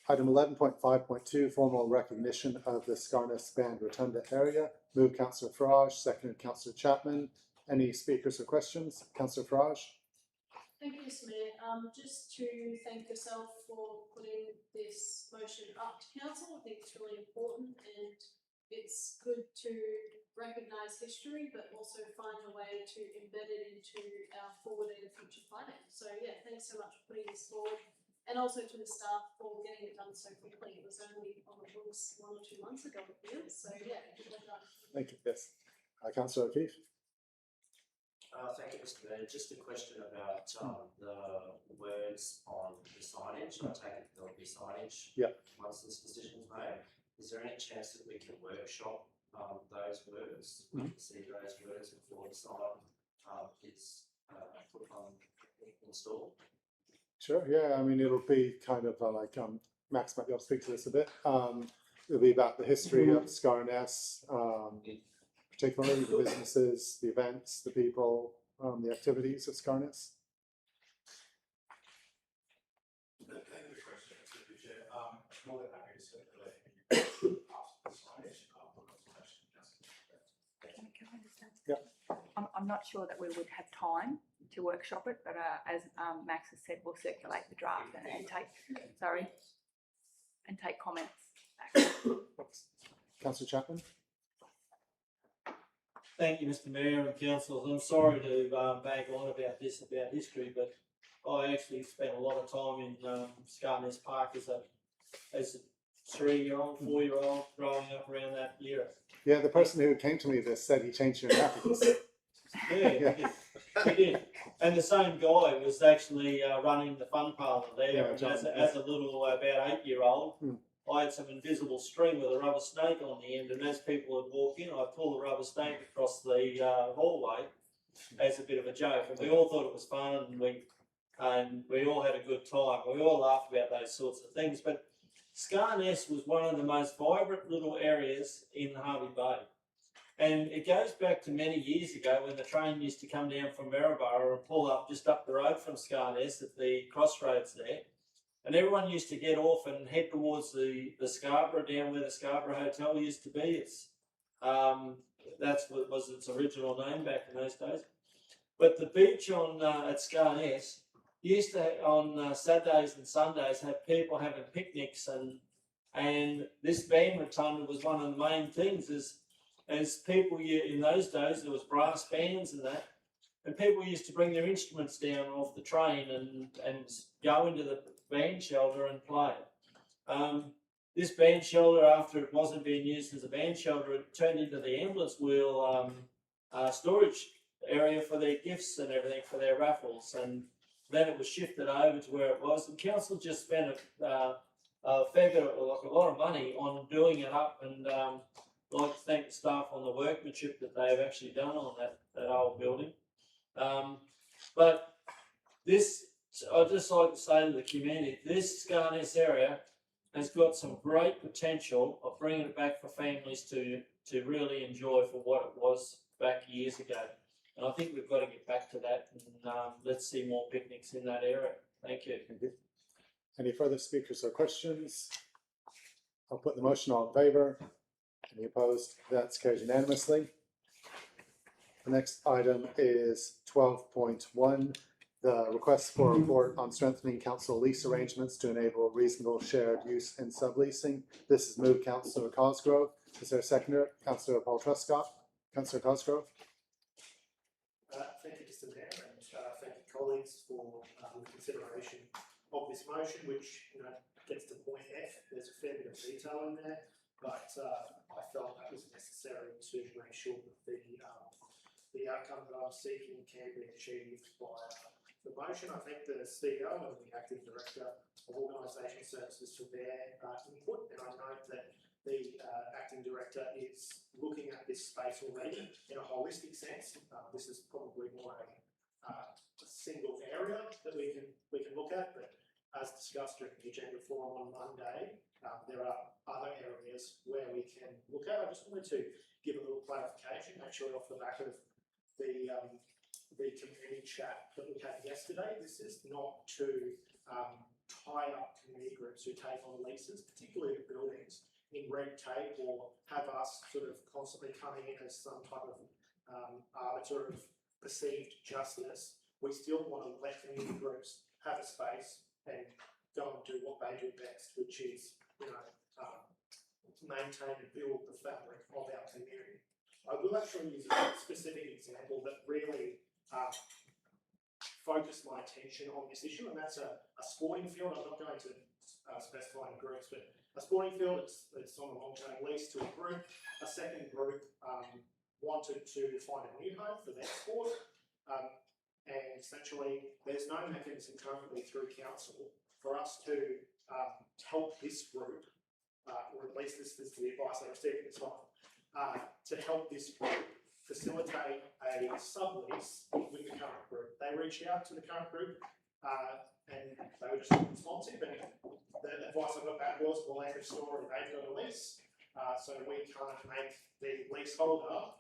Item 11.5.2, formal recognition of the Scarness Band Rotunda area. Move Councillor Farage, seconded Councillor Chapman. Any speakers or questions? Councillor Farage. Thank you, Mr. Mayor. Just to thank yourself for putting this motion up to council. I think it's really important, and it's good to recognise history, but also find a way to embed it into our forward and future planning. So yeah, thanks so much for putting this forward, and also to the staff for getting it done so quickly. It was only on the books 1 or 2 months ago, it feels. So yeah, well done. Thank you. Yes. Councillor O'Keefe. Thank you, Mr. Mayor. Just a question about the words on the signage. I take it there'll be signage once this decision is made. Is there any chance that we can workshop those words? We can see those words before the sign is put on installed. Sure. Yeah. I mean, it'll be kind of like Max might be able to speak to this a bit. It'll be about the history of Scarness, particularly the businesses, the events, the people, the activities of Scarness. More than happy to circulate after the signage. I'm not sure that we would have time to workshop it, but as Max has said, we'll circulate the draft and take comments back. Councillor Chapman. Thank you, Mr. Mayor and councillors. I'm sorry to bang on about history, but I actually spent a lot of time in Scarness Park as a 3-year-old, 4-year-old, growing up around that era. Yeah, the person who came to me this said he changed your napkins. Yeah, he did. And the same guy was actually running the fun parlour there as a little about 8-year-old. I had some invisible string with a rubber snake on the end, and as people would walk in, I'd pull the rubber snake across the hallway as a bit of a joke, and we all thought it was fun, and we all had a good time. We all laughed about those sorts of things. But Scarness was one of the most vibrant little areas in Harvey Bay. And it goes back to many years ago when the train used to come down from Maryborough and pull up just up the road from Scarness at the crossroads there. And everyone used to get off and head towards the Scarborough, down where the Scarborough Hotel used to be. That's what was its original name back in those days. But the beach on at Scarness used to, on Saturdays and Sundays, have people having picnics, and this band rotunda was one of the main things. As people, in those days, there was brass bands and that, and people used to bring their instruments down off the train and go into the band shelter and play. This band shelter, after it wasn't being used as a band shelter, it turned into the ambulance wheel storage area for their gifts and everything, for their raffles, and then it was shifted over to where it was. And council just spent a fair bit, like a lot of money on doing it up, and I'd like to thank the staff on the workmanship that they have actually done on that old building. But this, I'd just like to say to the community, this Scarness area has got some great potential of bringing it back for families to really enjoy for what it was back years ago. And I think we've got to get back to that, and let's see more picnics in that area. Thank you. Thank you. Any further speakers or questions? I'll put the motion. All in favour? Any opposed? That's carried unanimously. The next item is 12.1, the request for a report on strengthening council lease arrangements to enable reasonable shared use and subleasing. This is moved Councillor Cosgrove. Is there a seconder? Councillor Paul Truscott. Councillor Cosgrove. Thank you, Mr. Mayor, and thank you, colleagues, for the consideration of this motion, which gets to point F. There's a fair bit of detail in there, but I felt that was necessary to make sure that the outcome that I'm seeking can be achieved by the motion. I thank the CEO and the acting director of organisation services for their input, and I note that the acting director is looking at this space already in a holistic sense. This is probably more a single area that we can look at, but as discussed during the agenda forum on Monday, there are other areas where we can look at. I just wanted to give a little clarification, actually, off the back of the community chat that we had yesterday. This is not to tie up community groups who take on leases, particularly the buildings, in red tape, or have us sort of constantly coming in as some type of arbiter of perceived justice. We still want to let community groups have a space and go and do what they do best, which is, maintain and build the fabric of our community. I will actually use a specific example that really focused my attention on this issue, and that's a sporting field. I'm not going to specify any groups, but a sporting field, it's on a long-term lease to a group. A second group wanted to find a new home for their sport, and essentially there's no mechanism currently through council for us to help this group, or at least this is the advice I received at the time, to help this group facilitate a sublease with the current group. They reached out to the current group and they were just responsive, and the advice I got back was, well, every story, they've got a lease, so we can't make the leaseholder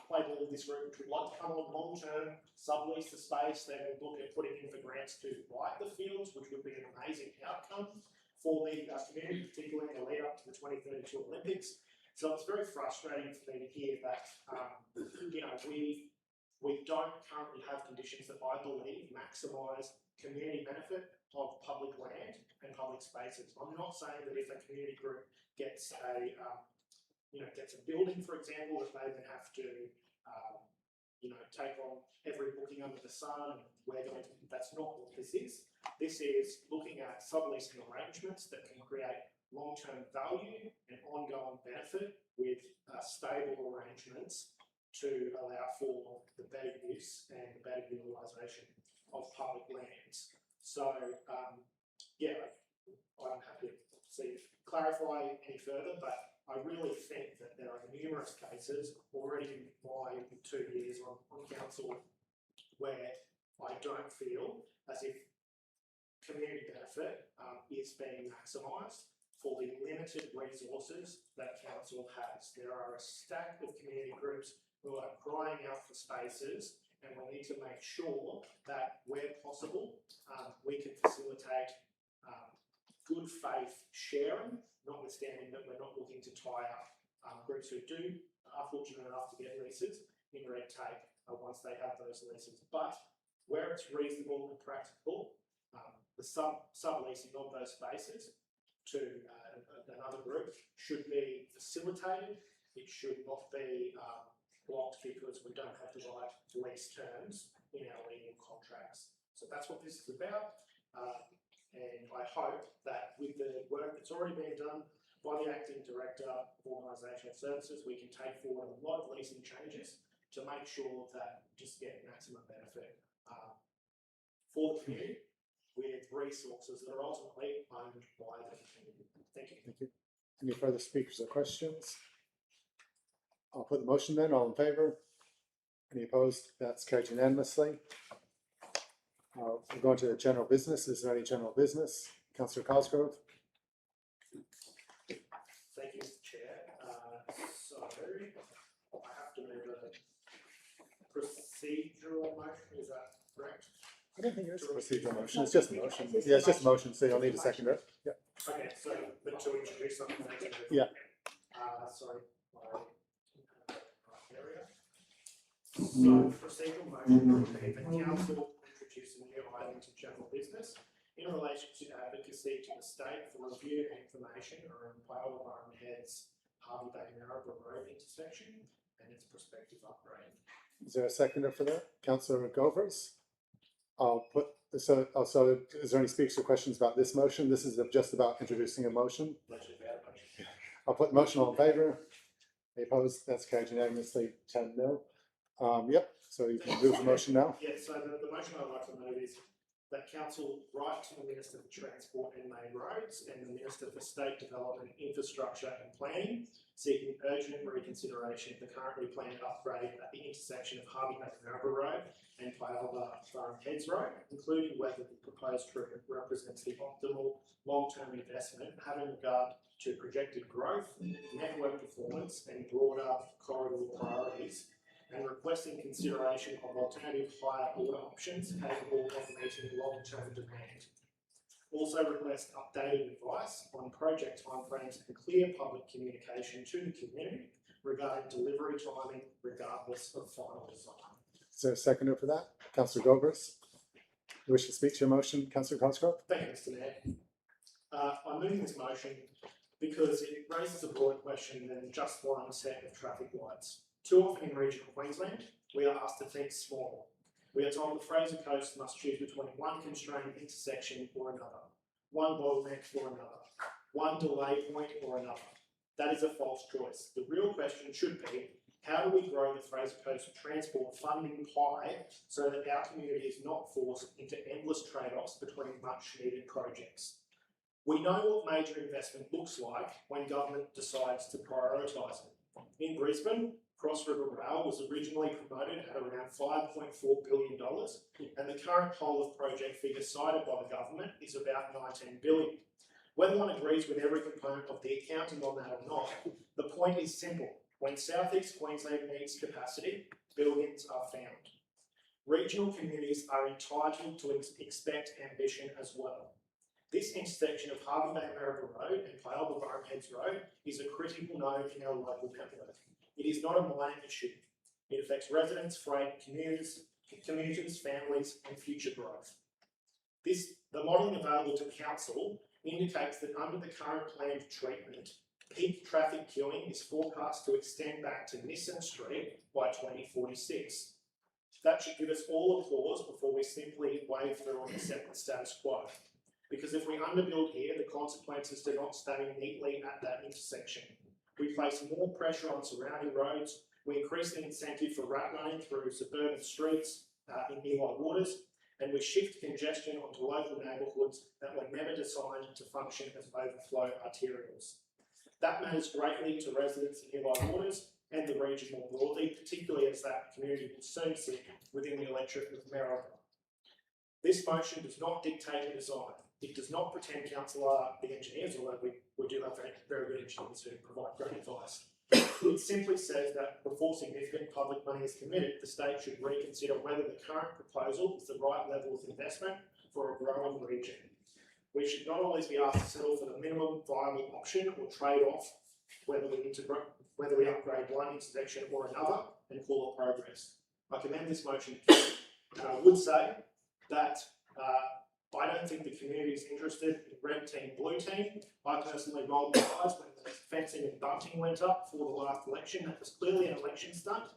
play ball with this group, which would like to come on long-term, sublease the space. They would look at putting in for grants to buy the fields, which would be an amazing outcome for the community, particularly in the lead up to the 2032 Olympics. So it's very frustrating for me to hear that, we don't currently have conditions that I believe maximise community benefit of public land and public spaces. I'm not saying that if a community group gets a building, for example, that they then have to, take on every booking under the sun. That's not what this is. This is looking at subleasing arrangements that can create long-term value and ongoing benefit with stable arrangements to allow for the better use and the better utilisation of public lands. So, I'm happy to see clarify any further, but I really think that there are numerous cases already in my 2 years on council where I don't feel as if community benefit is being maximised for the limited resources that council has. There are a stack of community groups who are crying out for spaces, and we need to make sure that where possible, we can facilitate good faith sharing, notwithstanding that we're not looking to tie up groups who are fortunate enough to get leases in red tape once they have those leases. But where it's reasonable and practical, the subleasing of those spaces to another group should be facilitated. It should not be blocked because we don't have the right lease terms in our legal contracts. So that's what this is about. And I hope that with the work that's already been done by the Acting Director of Organisational Services, we can take forward a lot of leasing changes to make sure that we just get maximum benefit for the community with resources that are ultimately owned by the community. Thank you. Thank you. Any further speakers or questions? I'll put the motion then. All in favour? Any opposed? That's carried unanimously. We're going to general business. Is there any general business? Councillor Cosgrove. Thank you, Mr. Chair. So I have to move a procedural motion. Is that correct? I don't think it's a procedural motion. It's just a motion. Yeah, it's just a motion, so you'll need a seconder. Yeah. Okay, so but to introduce something. Yeah. Sorry. So procedural motion would be the council introduce a new item to general business in relation to advocacy to the state for review and information around Pale Barn Head's Harvey Bay Maribor Road intersection and its prospective upgrade. Is there a seconder for that? Councillor Govers. I'll put so is there any speakers or questions about this motion? This is just about introducing a motion. I'll put the motion all in favour. Any opposed? That's carried unanimously 10-0. Yep, so you can move the motion now. Yeah, so the motion I'd like to move is that council write to the Minister for Transport and Main Roads and the Minister for State Development, Infrastructure and Planning, seeking urgent reconsideration of the currently planned upgrade at the intersection of Harvey Bay Maribor Road and Pyalba Farm Heads Road, including whether the proposed route represents the optimal long-term investment, having regard to projected growth, network performance and broader corridor priorities, and requesting consideration of alternative higher order options capable of meeting long-term demand. Also request updated advice on project timeframes and clear public communication to the community regarding delivery timing regardless of final design. Is there a seconder for that? Councillor Govers. You wish to speak to your motion, Councillor Cosgrove? Thank you, Mr. Mayor. I'm moving this motion because it raises a broader question than just one set of traffic lights. Too often in regional Queensland, we are asked to think small. We are told the Fraser Coast must choose between one constrained intersection or another, one bottleneck or another, one delay point or another. That is a false choice. The real question should be, how do we grow the Fraser Coast transport funding pie so that our community is not forced into endless trade-offs between much needed projects? We know what major investment looks like when government decides to prioritise it. In Brisbane, Cross River Rail was originally promoted at around $5.4 billion, and the current whole of project figure cited by the government is about $19 billion. Whether one agrees with every component of the accounting on that or not, the point is simple. When South East Queensland needs capacity, billions are found. Regional communities are entitled to expect ambition as well. This intersection of Harvey Bay Maribor Road and Pyalba Farm Heads Road is a critical node in our local network. It is not a minor issue. It affects residents, freight, commuters, families and future growth. The modelling available to council indicates that under the current planned treatment, peak traffic queuing is forecast to extend back to Nissan Street by 2046. That should give us all a pause before we simply wave through and accept the status quo. Because if we underbuild here, the consequences do not stay neatly at that intersection. We place more pressure on surrounding roads, we increase the incentive for rat running through suburban streets in nearby waters, and we shift congestion onto local neighbourhoods that were never designed to function as overflow arterials. That matters greatly to residents in nearby waters and the region more broadly, particularly as that community will soon sit within the electorate of Maryborough. This motion does not dictate the design. It does not pretend council are the engineers, although we do have very good engineers who provide great advice. It simply says that before significant public money is committed, the state should reconsider whether the current proposal is the right level of investment for a growing region. We should not always be asked to settle for the minimum viable option or trade off whether we upgrade one intersection or another and call it progress. I commend this motion, and I would say that I don't think the community is interested in red team, blue team. I personally rolled my eyes when the fencing and bunting went up for the last election. That was clearly an election stunt.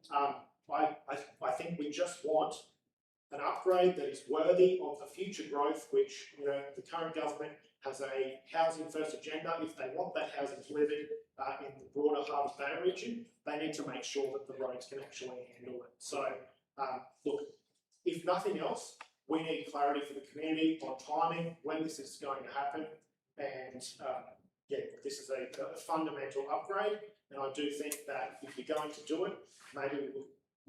I think we just want an upgrade that is worthy of the future growth, which, you know, the current government has a housing first agenda. If they want that housing delivered in the broader Harvey Bay region, they need to make sure that the roads can actually handle it. So, look, if nothing else, we need clarity for the community on timing, when this is going to happen, and yeah, this is a fundamental upgrade, and I do think that if you're going to do it, maybe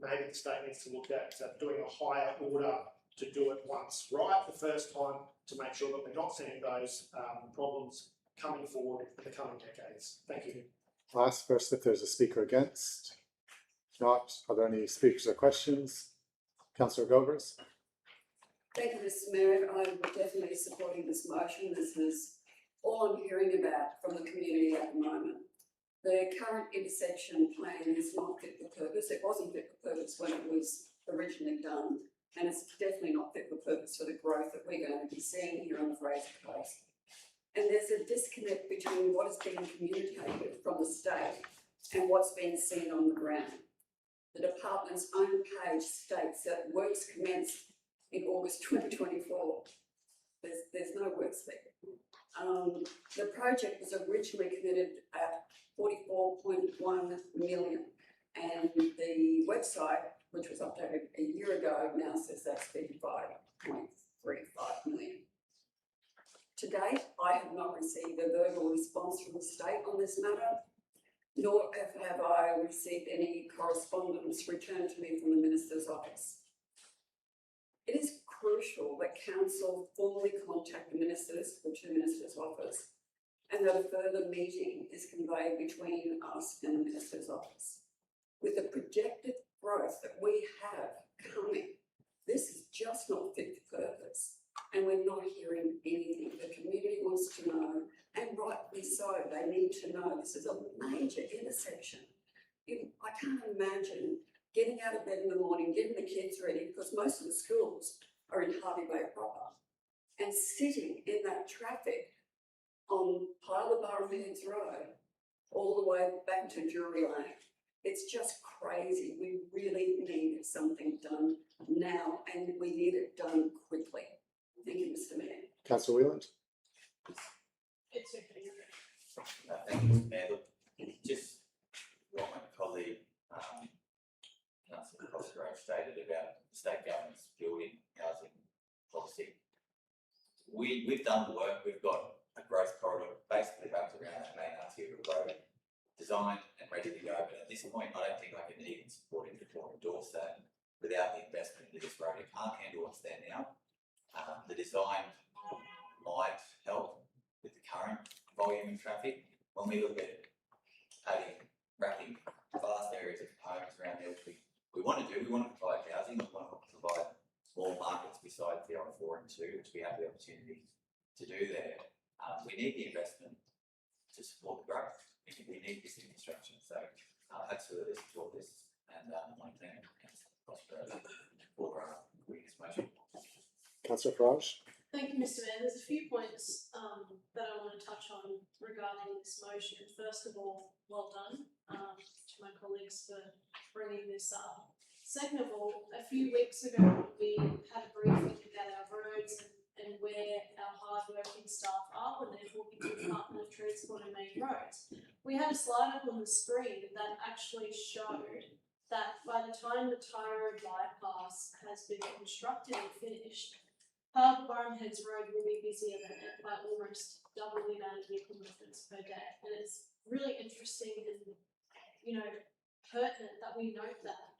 the state needs to look at doing a higher order to do it once right the first time, to make sure that we're not seeing those problems coming forward in the coming decades. Thank you. I'll ask first if there's a speaker against. If not, are there any speakers or questions? Councillor Govers. Thank you, Mr. Mayor. I'm definitely supporting this motion. This is all I'm hearing about from the community at the moment. The current intersection plan is not fit for purpose. It wasn't fit for purpose when it was originally done, and it's definitely not fit for purpose for the growth that we're going to be seeing here on the Fraser Coast. And there's a disconnect between what is being communicated from the state and what's being seen on the ground. The department's own page states that works commenced in August 2024. There's no works there. The project was originally committed at 44.1 million, and the website, which was updated a year ago, now says that's 55.35 million. To date, I have not received a verbal response from the state on this matter, nor have I received any correspondence returned to me from the Minister's office. It is crucial that Council formally contact the Ministers, the two Ministers' office, and that a further meeting is conveyed between us and the Minister's office. With the projected growth that we have coming, this is just not fit for purpose, and we're not hearing anything. The community wants to know, and rightly so. They need to know this is a major intersection. I can't imagine getting out of bed in the morning, getting the kids ready, because most of the schools are in Harvey Bay proper, and sitting in that traffic on Pilot Heads Road all the way back to Drury Lane. It's just crazy. We really need something done now, and we need it done quickly. Thank you, Mr. Mayor. Councillor Wheeland. It's okay. Thank you, Mr. Mayor. Look, just what my colleague, Councillor Cosgrove stated about the state government's building housing policy. We've done the work. We've got a growth corridor basically wrapped around that main arterial road, designed and ready to go. But at this point, I don't think I can even support it or endorse that without the investment into this road. It can't handle what's there now. The design might help with the current volume of traffic. When we look at wrapping vast areas of homes around there, which we want to do, we want to provide housing, we want to provide more markets besides the other 4 and 2, which we have the opportunity to do there. We need the investment to support the growth. We need this infrastructure. So absolutely support this, and I thank Councillor Cosgrove for this motion. Councillor Farage. Thank you, Mr. Mayor. There's a few points that I want to touch on regarding this motion. First of all, well done to my colleagues for bringing this up. Second of all, a few weeks ago we had a briefing about our roads and where our hard-working staff are when they're talking to the Department of Transport and main roads. We had a slide up on the screen that actually showed that by the time the Tyro bypass has been constructed and finished, Harbour Barnheads Road will be busier than it by almost double the amount of vehicle movements per day. And it's really interesting and, you know, pertinent that we note that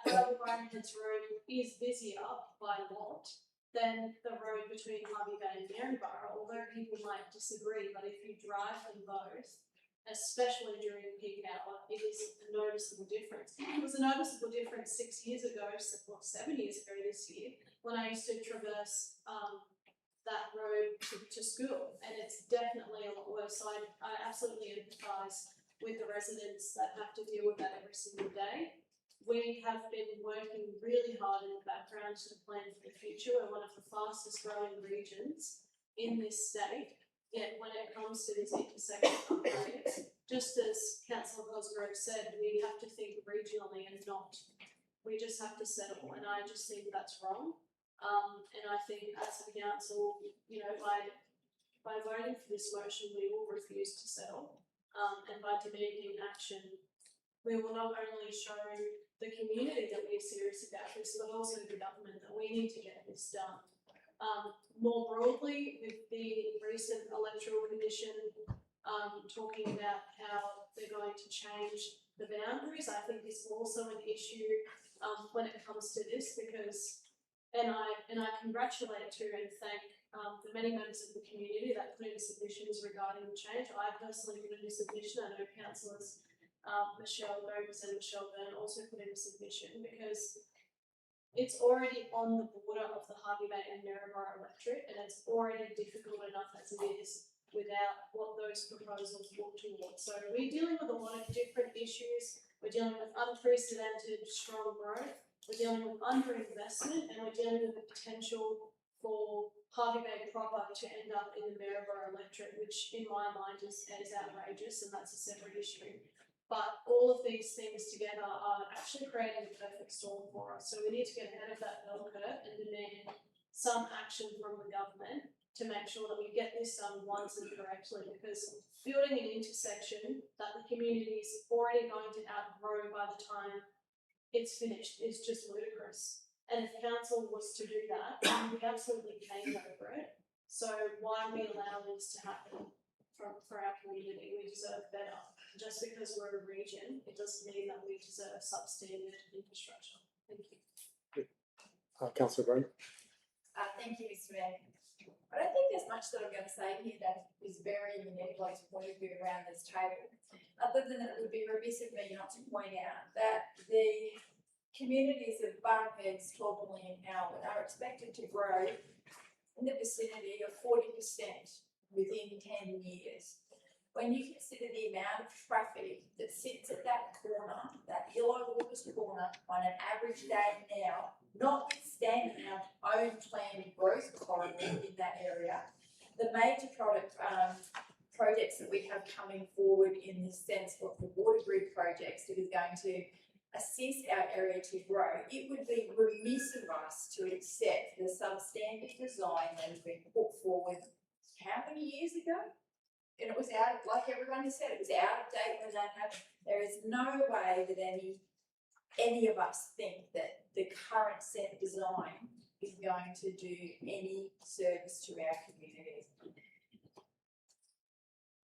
Harbour Barnheads Road is busier by a lot than the road between Harvey Bay and Maryborough, although people might disagree, but if you drive them both, especially during peak hour, it is a noticeable difference. It was a noticeable difference 6 years ago, well, 7 years ago this year, when I used to traverse that road to school, and it's definitely a lot worse. So I absolutely empathise with the residents that have to deal with that every single day. We have been working really hard in the background to plan for the future. We're one of the fastest growing regions in this state. Yet when it comes to these intersection upgrades, just as Councillor Cosgrove said, we have to think regionally and not, we just have to settle, and I just think that's wrong. And I think as a council, you know, by voting for this motion, we will refuse to settle, and by demanding action, we will not only show the community that we're serious about this, but also the government that we need to get this done. More broadly, with the recent electoral commission talking about how they're going to change the boundaries, I think is also an issue when it comes to this, because, and I congratulate to and thank the many members of the community that put in submissions regarding the change. I personally put in a submission. I know councillors Michelle Gomez and Michelle Byrne also put in a submission, because it's already on the border of the Harvey Bay and Maryborough electorate, and it's already difficult enough as it is without what those proposals look towards. So we're dealing with a lot of different issues. We're dealing with unprecedented strong growth, we're dealing with underinvestment, and we're dealing with the potential for Harvey Bay proper to end up in the Maryborough electorate, which in my mind is outrageous, and that's a separate issue. But all of these things together are actually creating a perfect storm for us. So we need to get ahead of that bell curve and demand some action from the government to make sure that we get this done once and correctly, because building an intersection that the community is already going to outgrow by the time it's finished is just ludicrous. And if council was to do that, we absolutely came over it. So why we allow this to happen for our community? We deserve better. Just because we're a region, it doesn't mean that we deserve substandard infrastructure. Thank you. Councillor Byrne. Thank you, Mr. Mayor. I don't think there's much that I'm going to say here that is very manipulative point of view around this table, other than that it would be remiss of me not to point out that the communities of Barnheads, Torpenley and Howard are expected to grow in the vicinity of 40% within 10 years. When you consider the amount of traffic that sits at that corner, that Illo Waters corner, on an average day now, notwithstanding our own planned growth corridor in that area, the major projects that we have coming forward in the sense of the water grid projects that is going to assist our area to grow, it would be remiss of us to accept the substandard design that has been put forward how many years ago? And it was out, like everyone has said, it was out of date when that happened. There is no way that any of us think that the current set design is going to do any service to our communities.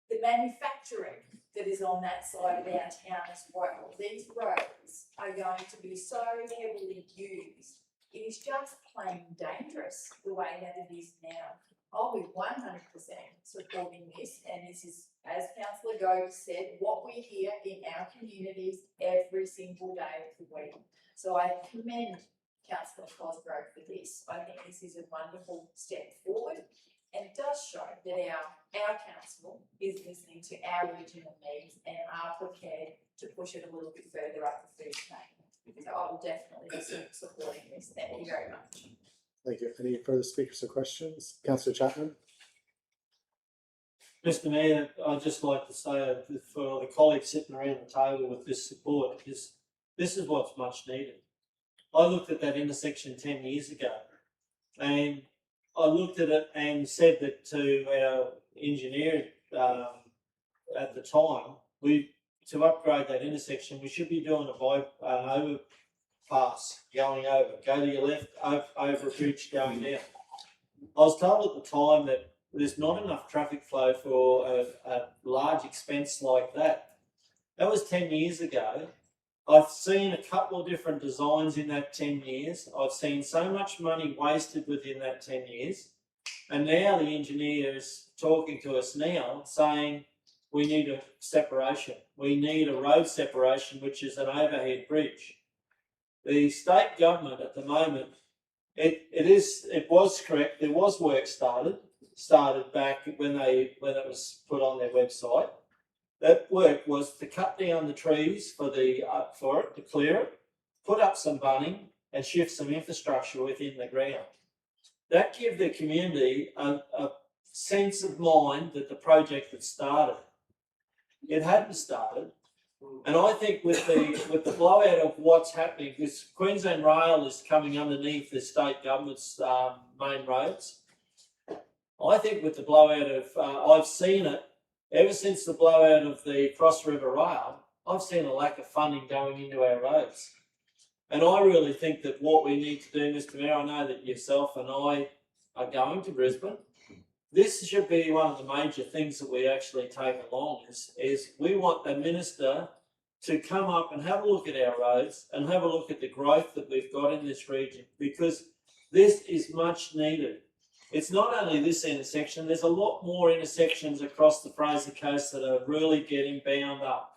The manufacturing that is on that side of our town as well, these roads are going to be so heavily used. It is just plain dangerous the way that it is now. I'll be 100% supporting this, and this is, as Councillor Gove said, what we hear in our communities every single day of the week. So I commend Councillor Cosgrove for this. I think this is a wonderful step forward, and it does show that our council is listening to our regional needs and are prepared to push it a little bit further up the food chain. So I will definitely be supporting this. Thank you very much. Thank you. Any further speakers or questions? Councillor Chapman. Mr. Mayor, I'd just like to say for the colleagues sitting around the table with this support, this is what's much needed. I looked at that intersection 10 years ago, and I looked at it and said that to our engineer at the time, to upgrade that intersection, we should be doing an overpass going over. Go to your left, over a bridge going down. I was told at the time that there's not enough traffic flow for a large expense like that. That was 10 years ago. I've seen a couple of different designs in that 10 years. I've seen so much money wasted within that 10 years. And now the engineer is talking to us now saying we need a separation. We need a road separation, which is an overhead bridge. The state government at the moment, it was correct. There was work started back when it was put on their website. That work was to cut down the trees to clear it, put up some bunting, and shift some infrastructure within the ground. That gave the community a sense of mind that the project had started. It hadn't started, and I think with the blowout of what's happening, because Queensland Rail is coming underneath the state government's main roads. I think with the blowout of, I've seen it ever since the blowout of the Cross River Rail. I've seen a lack of funding going into our roads. And I really think that what we need to do, Mr Mayor, I know that yourself and I are going to Brisbane. This should be one of the major things that we actually take along is we want the minister to come up and have a look at our roads and have a look at the growth that we've got in this region, because this is much needed. It's not only this intersection, there's a lot more intersections across the Fraser Coast that are really getting bound up.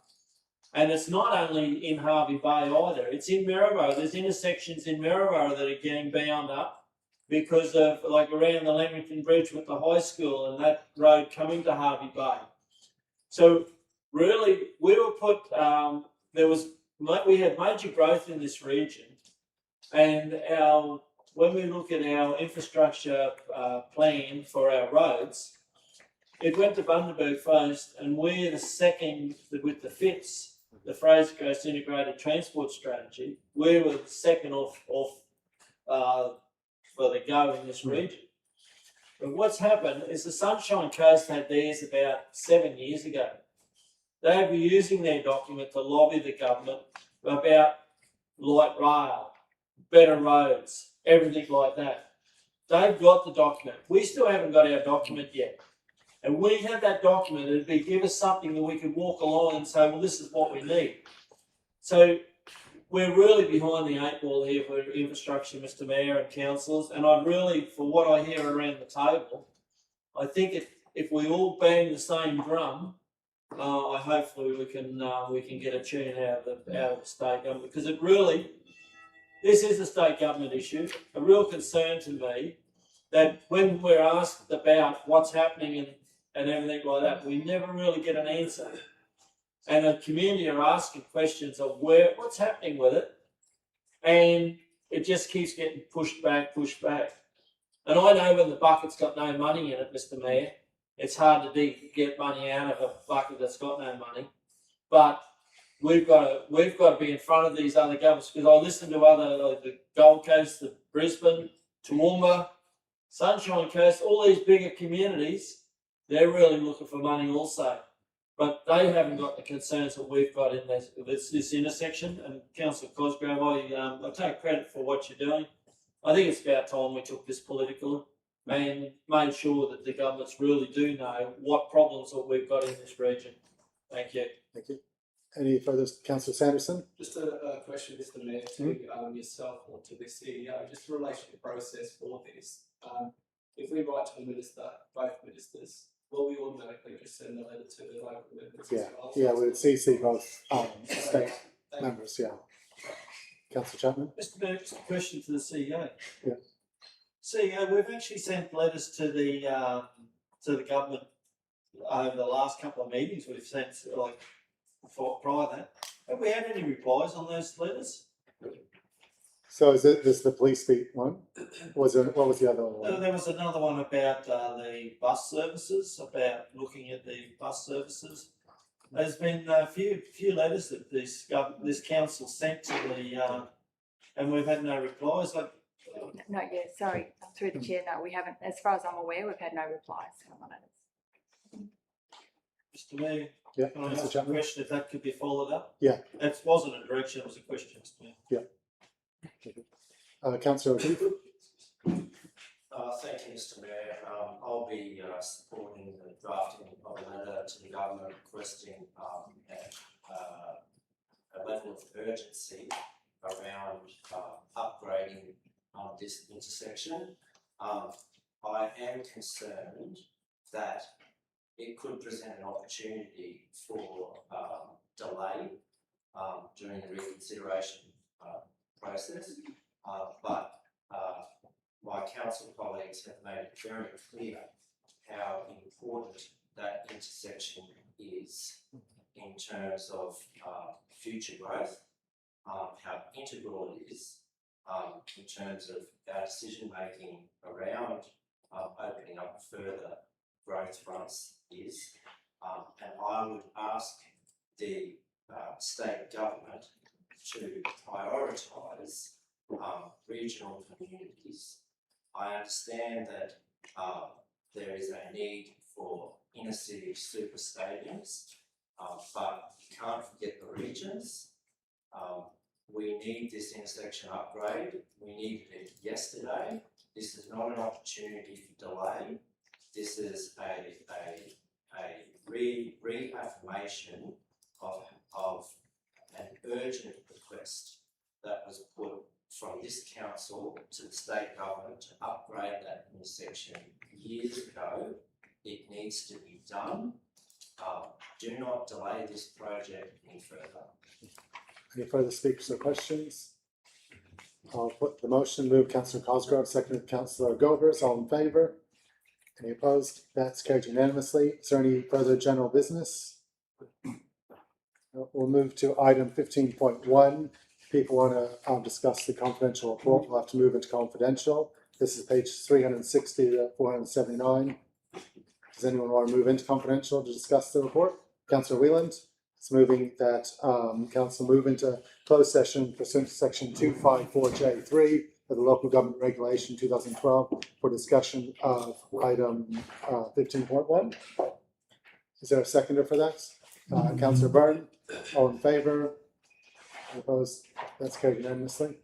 And it's not only in Harvey Bay either, it's in Maryborough. There's intersections in Maryborough that are getting bound up because of, like around the Leamington Bridge with the high school and that road coming to Harvey Bay. So really, we were we had major growth in this region, and when we look at our infrastructure plan for our roads, it went to Bundaberg first, and we're the second with the FITS, the Fraser Coast Integrated Transport Strategy. We were the second off for the go in this region. But what's happened is the Sunshine Coast had theirs about 7 years ago. They were using their document to lobby the government about light rail, better roads, everything like that. They've got the document. We still haven't got our document yet. And we had that document, it'd give us something that we could walk along and say, well, this is what we need. So we're really behind the 8 ball here for infrastructure, Mr Mayor and councillors. And I'd really, for what I hear around the table, I think if we all bang the same drum, hopefully we can get a tune out of the state government, because this is a state government issue. A real concern to me that when we're asked about what's happening and everything like that, we never really get an answer. And the community are asking questions of what's happening with it, and it just keeps getting pushed back. And I know when the bucket's got no money in it, Mr Mayor, it's hard to get money out of a bucket that's got no money. But we've got to be in front of these other governments, because I listen to like the Gold Coast, the Brisbane, Toowoomba, Sunshine Coast, all these bigger communities. They're really looking for money also, but they haven't got the concerns that we've got in this intersection. And Councillor Cosgrove, I take credit for what you're doing. I think it's about time we took this political and made sure that the governments really do know what problems that we've got in this region. Thank you. Thank you. Any further, Councillor Sanderson? Just a question, Mr Mayor, to yourself or to the CEO, just in relation to the process for this. If we write to the minister, both ministers, will we automatically just send a letter to the local members? Yeah, we would CC both state members, yeah. Councillor Chapman? Mr Mayor, just a question to the CEO. Yeah. CEO, we've actually sent letters to the government over the last couple of meetings. We've sent prior to that. Have we had any replies on those letters? So is this the police beat one? What was the other one? There was another one about the bus services, about looking at the bus services. There's been a few letters that this council sent to the, and we've had no replies. No, yeah, sorry, through the chair, no, we haven't. As far as I'm aware, we've had no replies from the letters. Mr Mayor, Yeah, Can I Councillor ask a Chapman. question if that could be followed up? Yeah. It wasn't a direction, it was a question. Councillor O'Keefe. Thank you, Mr. Mayor. I'll be supporting the drafting of a letter to the government requesting a level of urgency around upgrading this intersection. I am concerned that it could present an opportunity for delay during the reconsideration process, but my council colleagues have made it very clear how important that intersection is in terms of future growth, how integral it is in terms of our decision making around opening up further growth fronts is, and I would ask the state government to prioritise regional communities. I understand that there is a need for inner city super stadiums, but you can't forget the regions. We need this intersection upgrade. We needed it yesterday. This is not an opportunity for delay. This is a reaffirmation of an urgent request that was put from this council to the state government to upgrade that intersection years ago. It needs to be done. Do not delay this project any further. Any further speakers or questions? I'll put the motion. Move Councillor Cosgrove, seconded Councillor Govers. All in favour? Any opposed? That's carried unanimously. Is there any further general business? We'll move to item 15.1. People want to discuss the confidential report. We'll have to move into confidential. This is page 360 to 479. Does anyone want to move into confidential to discuss the report? Councillor Whelan is moving that council move into closed session pursuant to section 254J3 of the Local Government Regulation 2012 for discussion of item 15.1. Is there a seconder for that? Councillor Byrne, all in favour? Opposed? That's carried unanimously.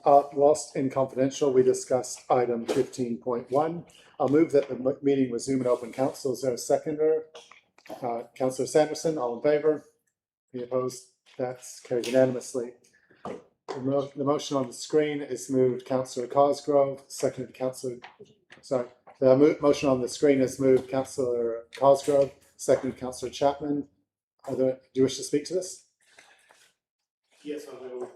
Whilst in confidential, we discussed item 15.1. I'll move that the meeting resume in open council. Is there a seconder? Councillor Sanderson, all in favour? Any opposed? That's carried unanimously. The motion on the screen is moved Councillor Cosgrove, seconded Councillor, sorry. The motion on the screen is moved Councillor Cosgrove, seconded Councillor Chapman. Do you wish to speak to this? Yes, I will,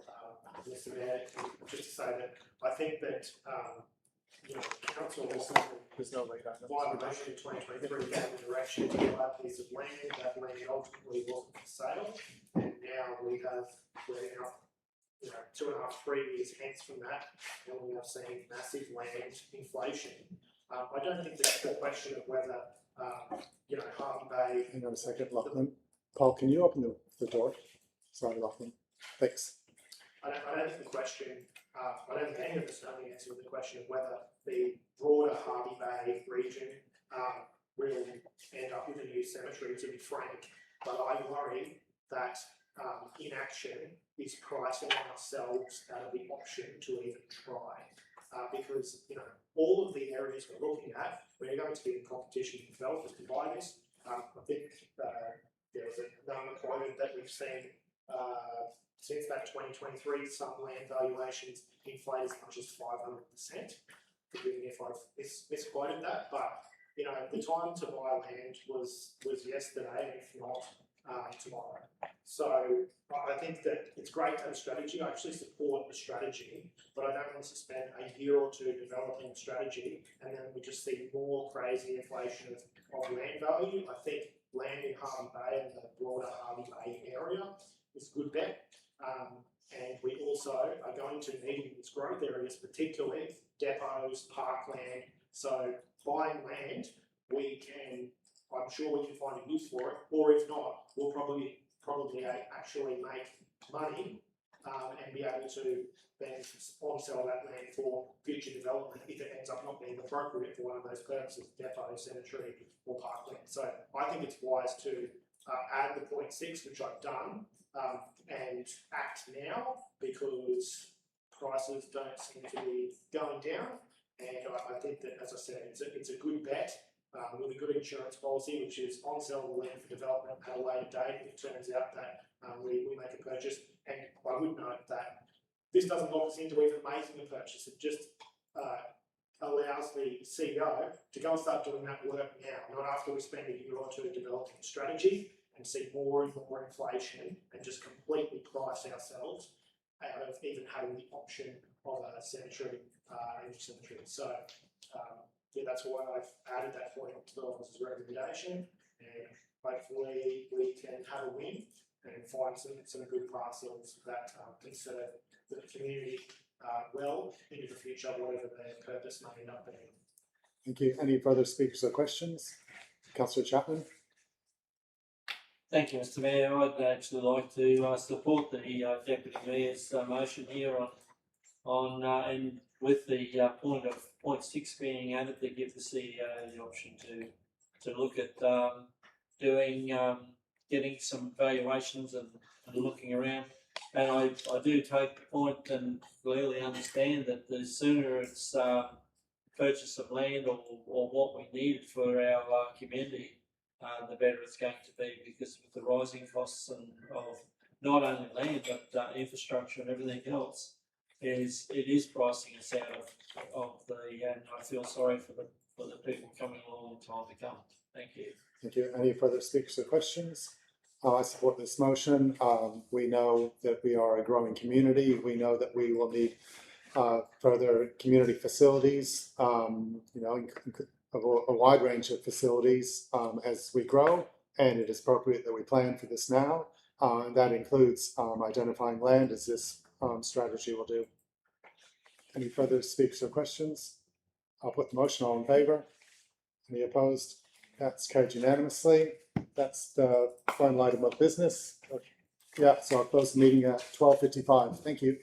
Mr. Mayor, just to say that I think that, council has There's no lead item. via the motion in 2023 gave the direction to buy a piece of land. That land ultimately wasn't for sale, and now we're now 2.5-3 years hence from that, and we have seen massive land inflation. I don't think that's a question of whether Harvey Bay. Hang on a second, Lachlan. Paul, can you open the door? Sorry, Lachlan. Thanks. I don't think the question, I don't think any of us know the answer to the question of whether the broader Harvey Bay region will end up with a new cemetery, to be frank. But I worry that inaction is pricing ourselves out of the option to even try. Because, all of the areas we're looking at, we're going to be in competition with developers to buy this. I think there was a number quoted that we've seen since that 2023, some land valuations inflate as much as 500%. Forgive me if I've misquoted that, but the time to buy land was yesterday, if not tomorrow. So I think that it's great to have a strategy. I actually support the strategy, but I don't want to spend a year or two developing a strategy and then we just see more crazy inflation of land value. I think land in Harvey Bay and the broader Harvey Bay area is a good bet. And we also are going to need in these growth areas, particularly depots, parkland. So buying land, I'm sure we can find a use for it, or if not, we'll probably actually make money and be able to then on-sell that land for future development if it ends up not being appropriate for one of those purposes, depot, cemetery, or parkland. So I think it's wise to add the 0.6, which I've done, and act now because prices don't seem to be going down. And I think that, as I said, it's a good bet with a good insurance policy, which is on-sell the land for development at a later date if it turns out that we make a purchase. And I would note that this doesn't lock us into even making a purchase. It just allows the CEO to go and start doing that work now, not after we spend a year or two developing a strategy and see more and more inflation and just completely price ourselves out of even having the option of a cemetery, So, that's why I've added that point to the officer's recommendation, and hopefully we can have a win and find some good parcels that can serve the community well into the future, whatever their purpose may end up being. Thank you. Any further speakers or questions? Councillor Chapman. Thank you, Mr. Mayor. I'd actually like to support the Deputy Mayor's motion here and with the point of 0.6 being added to give the CEO the option to look at getting some valuations and looking around. And I do take the point and clearly understand that the sooner it's purchase of land or what we need for our community, the better it's going to be, because with the rising costs of not only land but infrastructure and everything else, it is pricing us out of the, and I feel sorry for the people coming along in time to come. Thank you. Thank you. Any further speakers or questions? I support this motion. We know that we are a growing community. We know that we will need further community facilities, a wide range of facilities as we grow, and it is appropriate that we plan for this now. And that includes identifying land, as this strategy will do. Any further speakers or questions? I'll put the motion. All in favour? Any opposed? That's carried unanimously. That's the final item of business. Yeah, so I'll close the meeting at 12:55. Thank you.